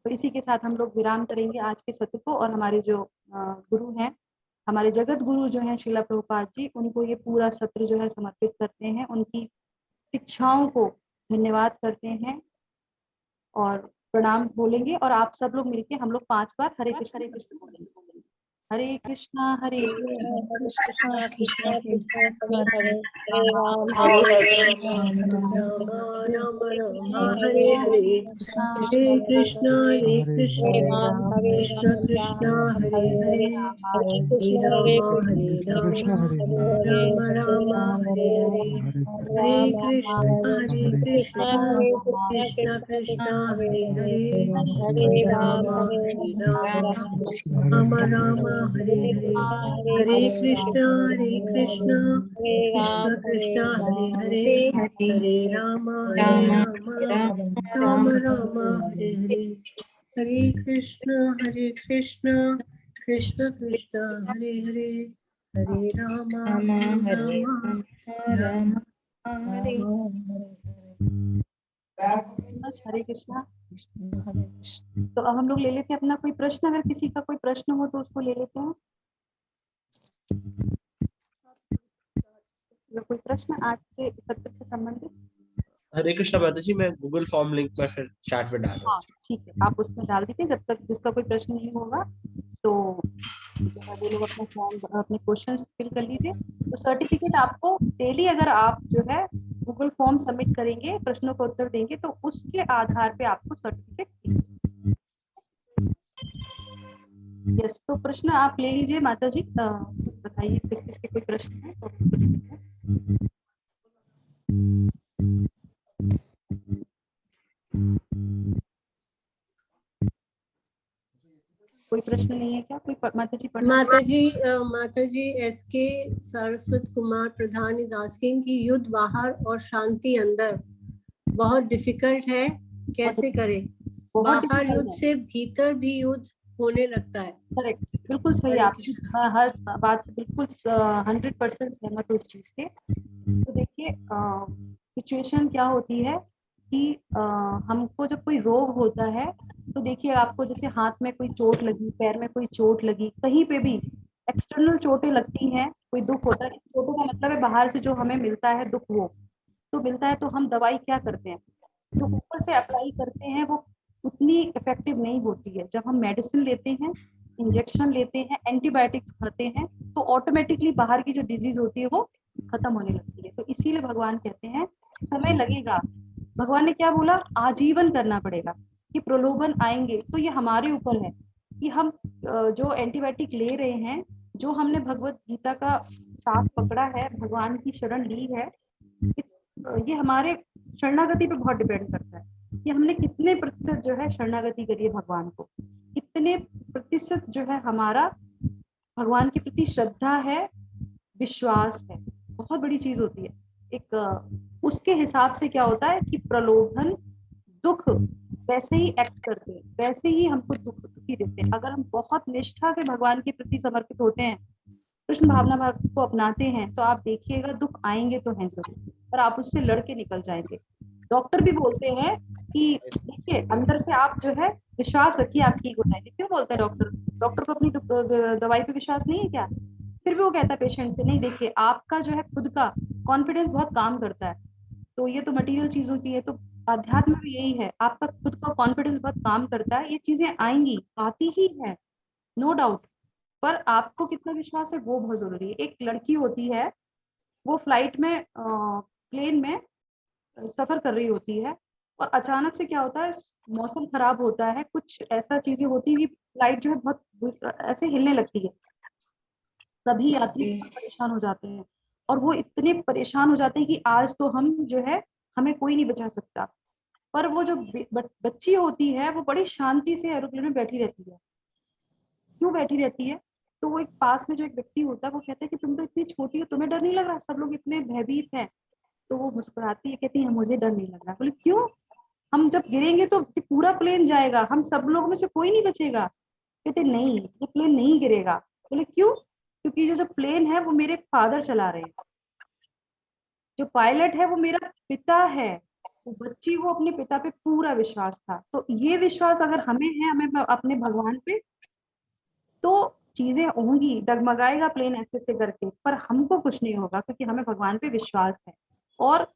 तो इसी के साथ हम लोग विराम करेंगे आज के सत्र को, और हमारे जो गुरु हैं, हमारे जगत गुरु जो हैं श्रीला प्रभुपाद जी, उनको ये पूरा सत्र जो है समर्पित करते हैं, उनकी शिक्षाओं को धन्यवाद करते हैं और प्रणाम बोलेंगे। और आप सब लोग मिलके हम लोग 5 बार हरे कृष्ण बोलेंगे। हरे कृष्णा हरे कृष्णा कृष्णा कृष्णा हरे हरे, हरे हरे राम राम राम हरे हरे हरे, कृष्णा हरे कृष्णा हरे राम हरे कृष्ण राम कृष्ण राम राम हरे हरे हरे, हरे, हरे हरे कृष्ण राम हरे कृष्ण हरे हरे, राम हरे राम राम हरे हरे हरे, राम हरे राम कृष्ण राम हरे कृष्ण, हरे कृष्ण कृष्ण कृष्ण कृष्ण कृष्ण हरे हरे हरे, हरे, हरे हरे राम राम हरे राम राम राम राम राम हरे हरे हरे, कृष्ण हरे राम कृष्ण हरे हरे, हरे राम कृष्ण हरे कृष्ण हरे राम हरे, हरे राम राम राम हरे हरे, हरे कृष्ण कृष्ण कृष्ण हरे हरे, हरे राम राम हरे कृष्णा। तो अब हम लोग ले लेते हैं अपना कोई प्रश्न, अगर किसी का कोई प्रश्न हो तो उसको ले लेते हैं। कोई प्रश्न आज के सत्र से संबंधित? हरे कृष्णा माता जी, मैं गूगल फॉर्म लिंक में फिर चैट में डाल रहा हाँ हूँ। ठीक है, आप उसमें डाल दीजिए, जब तक जिसका कोई प्रश्न नहीं होगा तो जो है वो लोग अपना फॉर्म अपने क्वेश्चंस फिल कर लीजिए। तो सर्टिफिकेट आपको डेली, अगर आप जो है गूगल फॉर्म सबमिट करेंगे, प्रश्नों का उत्तर देंगे, तो उसके आधार पे आपको सर्टिफिकेट मिलेगा। यस, तो प्रश्न आप ले लीजिए माता जी, बताइए किस किस के कोई प्रश्न है तो। कोई प्रश्न नहीं है क्या? कोई माता जी माता जी SK Saraswat Kumar Pradhan is asking कि युद्ध बाहर और शांति अंदर बहुत डिफिकल्ट है, कैसे करें? बाहर युद्ध से भीतर भी युद्ध होने लगता है। करेक्ट, बिल्कुल सही, आपकी हर बात बिल्कुल 100% सहमत हूँ इस चीज के। तो देखिए सिचुएशन क्या होती है कि हमको जब कोई रोग होता है तो देखिए आपको जैसे हाथ में कोई चोट लगी, पैर में कोई चोट लगी, कहीं पे भी एक्सटर्नल चोटें लगती हैं, कोई दुख होता है, चोटों का मतलब है बाहर से जो हमें मिलता है दुख, वो तो मिलता है, तो हम दवाई क्या करते हैं, जो ऊपर से अप्लाई करते हैं वो उतनी इफेक्टिव नहीं होती है। जब हम मेडिसिन लेते हैं, इंजेक्शन लेते हैं, एंटीबायोटिक्स खाते हैं, तो ऑटोमेटिकली बाहर की जो डिजीज होती है वो खत्म होने लगती है। तो इसीलिए भगवान कहते हैं समय लगेगा। भगवान ने क्या बोला, आजीवन करना पड़ेगा। कि प्रलोभन आएंगे तो ये हमारे ऊपर है कि हम जो एंटीबायोटिक ले रहे हैं, जो हमने भगवत गीता का साथ पकड़ा है, भगवान की शरण ली है, ये हमारे शरणागति पे बहुत डिपेंड करता है कि हमने कितने प्रतिशत जो है शरणागति करी है भगवान को, कितने प्रतिशत जो है हमारा भगवान के प्रति श्रद्धा है, विश्वास है। बहुत बड़ी चीज होती है। एक उसके हिसाब से क्या होता है कि प्रलोभन, दुख वैसे ही एक्ट करते हैं, वैसे ही हमको दुखी देते हैं। अगर हम बहुत निष्ठा से भगवान के प्रति समर्पित होते हैं, कृष्ण भावना भाग को अपनाते हैं, तो आप देखिएगा दुख आएंगे तो हैं जरूर, पर आप उससे लड़के निकल जाएंगे। डॉक्टर भी बोलते हैं कि देखिए अंदर से आप जो है विश्वास रखिए, आप ठीक हो जाएंगे। क्यों बोलते हैं डॉक्टर? डॉक्टर को अपनी दवाई पे विश्वास नहीं है क्या? फिर भी वो कहता है पेशेंट से, नहीं देखिए आपका जो है खुद का कॉन्फिडेंस बहुत काम करता है। तो ये तो मटेरियल चीजों की है, तो अध्यात्म में यही है, आपका खुद का कॉन्फिडेंस बहुत काम करता है, ये चीजें आएंगी, आती ही है, नो डाउट। पर आपको कितना विश्वास है वो बहुत जरूरी है। एक लड़की होती है, वो फ्लाइट में प्लेन में सफर कर रही होती है, और अचानक से क्या होता है, मौसम खराब होता है, कुछ ऐसा चीजें होती है, फ्लाइट जो है बहुत ऐसे हिलने लगती है। सभी यात्री बहुत परेशान हो जाते हैं, और वो इतने परेशान हो जाते हैं कि आज तो हम जो है, हमें कोई नहीं बचा सकता। पर वो जो बच्ची होती है, वो बड़ी शांति से एरोप्लेन में बैठी रहती है। क्यों बैठी रहती है? तो वो एक पास में जो एक व्यक्ति होता है, वो कहता है कि तुम तो इतनी छोटी हो, तुम्हें डर नहीं लग रहा, सब लोग इतने भयभीत हैं। तो वो मुस्कुराती है, कहती है मुझे डर नहीं लग रहा। बोले क्यों? हम जब गिरेंगे तो पूरा प्लेन जाएगा, हम सब लोगों में से कोई नहीं बचेगा। कहते नहीं, ये प्लेन नहीं गिरेगा। बोले क्यों? क्योंकि जो प्लेन है वो मेरे फादर चला रहे हैं, जो पायलट है वो मेरा पिता है। वो बच्ची को अपने पिता पे पूरा विश्वास था। तो ये विश्वास अगर हमें है, हमें अपने भगवान पे, तो चीजें होंगी, डगमगाएगा प्लेन ऐसे से करके, पर हमको कुछ नहीं होगा क्योंकि हमें भगवान पे विश्वास है। और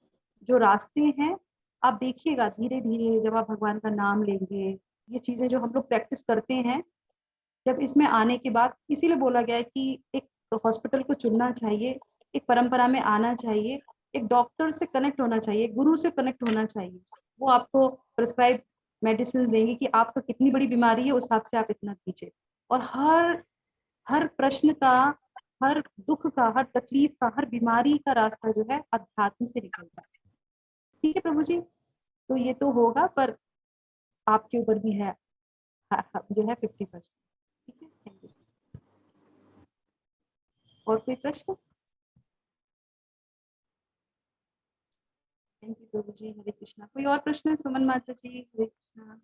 जो रास्ते हैं, आप देखिएगा धीरे धीरे जब आप भगवान का नाम लेंगे, ये चीजें जो हम लोग प्रैक्टिस करते हैं, जब इसमें आने के बाद, इसीलिए बोला गया है कि एक हॉस्पिटल को चुनना चाहिए, एक परंपरा में आना चाहिए, एक डॉक्टर से कनेक्ट होना चाहिए, गुरु से कनेक्ट होना चाहिए। वो आपको प्रिस्क्राइब मेडिसिन देंगे कि आपको कितनी बड़ी बीमारी है, उस हिसाब से आप इतना कीजिए। और हर प्रश्न का, हर दुख का, हर तकलीफ का, हर बीमारी का रास्ता जो है अध्यात्म से निकलता है। ठीक है प्रभु जी, तो ये तो होगा, पर आपके ऊपर भी है जो है 50%। ठीक है, थैंक यू। और कोई प्रश्न? थैंक यू प्रभु जी, हरे कृष्णा। कोई और प्रश्न है? सुमन माता जी, हरे कृष्णा।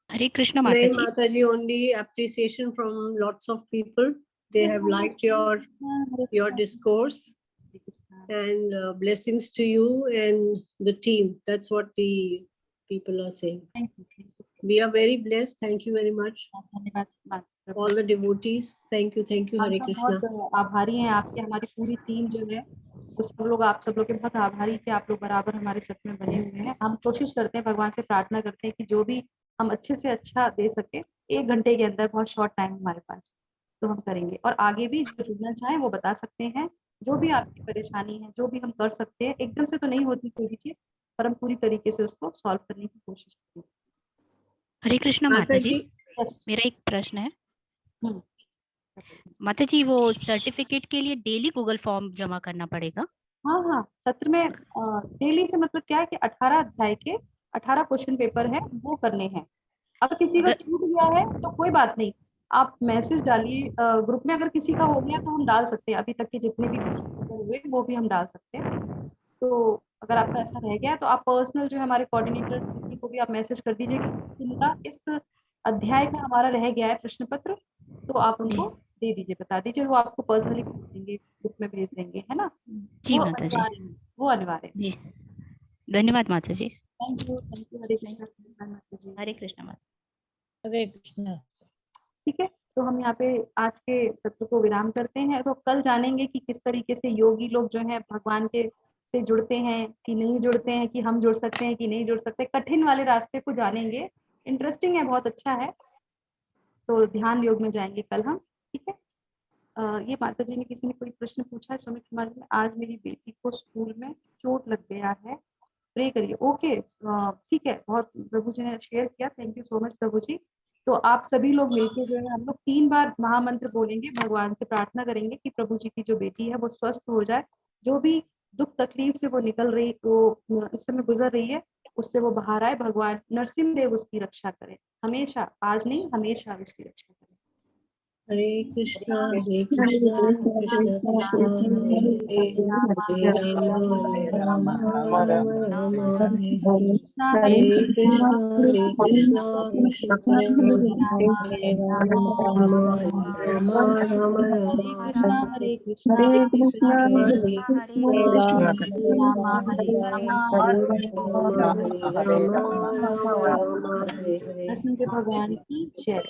हरे कृष्णा माता नहीं जी। माता जी, only appreciation from lots of people. They have liked your discourse, and blessings to you and the team. That's what the people are saying. Thank you. We are very blessed. Thank you very much. धन्यवाद। All the devotees, thank you, हम Hare सब Krishna. बहुत आभारी हैं आपके, हमारी पूरी team जो है, तो सब लोग, आप सब लोग के बहुत आभारी कि आप लोग बराबर हमारे साथ में बने हुए हैं। हम कोशिश करते हैं, भगवान से प्रार्थना करते हैं कि जो भी हम अच्छे से अच्छा दे सके, 1 घंटे के अंदर, बहुत शॉर्ट टाइम हमारे पास, तो हम करेंगे। और आगे भी जो जुड़ना चाहे वो बता सकते हैं, जो भी आपकी परेशानी है, जो भी हम कर सकते हैं। एकदम से तो नहीं होती कोई भी चीज, पर हम पूरी तरीके से उसको सॉल्व करने की कोशिश करते हैं। हरे कृष्णा माता जी, मेरा एक प्रश्न है। माता जी, वो सर्टिफिकेट के लिए डेली गूगल फॉर्म जमा करना पड़ेगा? हाँ, सत्र में डेली से मतलब क्या है कि 18 अध्याय के 18 क्वेश्चन पेपर है, वो करने हैं। अगर किसी का छूट गया है तो कोई बात नहीं, आप मैसेज डालिए ग्रुप में। अगर किसी का हो गया तो हम डाल सकते हैं, अभी तक के जितने भी हुए वो भी हम डाल सकते हैं। तो अगर आपका ऐसा रह गया तो आप पर्सनल जो है हमारे कोऑर्डिनेटर्स, किसी को भी आप मैसेज कर दीजिए कि इनका इस अध्याय का हमारा रह गया है प्रश्न पत्र, तो आप उनको दे दीजिए, बता दीजिए, वो आपको पर्सनली भेज देंगे, ग्रुप में भेज देंगे, है ना? जी माता जी, वो अनिवार्य जी। धन्यवाद माता जी। Thank you. हरे कृष्णा। हरे कृष्णा माता। हरे कृष्णा। ठीक है, तो हम यहाँ पे आज के सत्र को विराम करते हैं। तो कल जानेंगे कि किस तरीके से योगी लोग जो है भगवान के से जुड़ते हैं कि नहीं जुड़ते हैं, कि हम जुड़ सकते हैं कि नहीं जुड़ सकते। कठिन वाले रास्ते को जानेंगे, इंटरेस्टिंग है, बहुत अच्छा है। तो ध्यान योग में जाएंगे कल हम। ठीक है, ये माता जी ने किसी ने कोई प्रश्न पूछा है सुमित कुमार जी, आज मेरी बेटी को स्कूल में चोट लग गया है, प्रे करिए। ओके, ठीक है, बहुत प्रभु जी ने शेयर किया, थैंक यू सो मच प्रभु जी। तो आप सभी लोग मिलकर जो है हम लोग 3 बार महामंत्र बोलेंगे, भगवान से प्रार्थना करेंगे कि प्रभु जी की जो बेटी है वो स्वस्थ हो जाए, जो भी दुख तकलीफ से वो निकल रही, वो इस समय गुजर रही है, उससे वो बाहर आए। भगवान नरसिंह देव उसकी रक्षा करे हमेशा, आज नहीं हमेशा उसकी रक्षा करे। हरे कृष्णा कृष्णा कृष्ण कृष्ण हरे हरे राम राम राम हरे हरे। हरे कृष्णा कृष्ण हरे राम राम राम हरे कृष्णा हरे कृष्णा हरे हरे राम हरे राम हरे राम राम राम हरे हरे। नरसिंह देव भगवान की जय।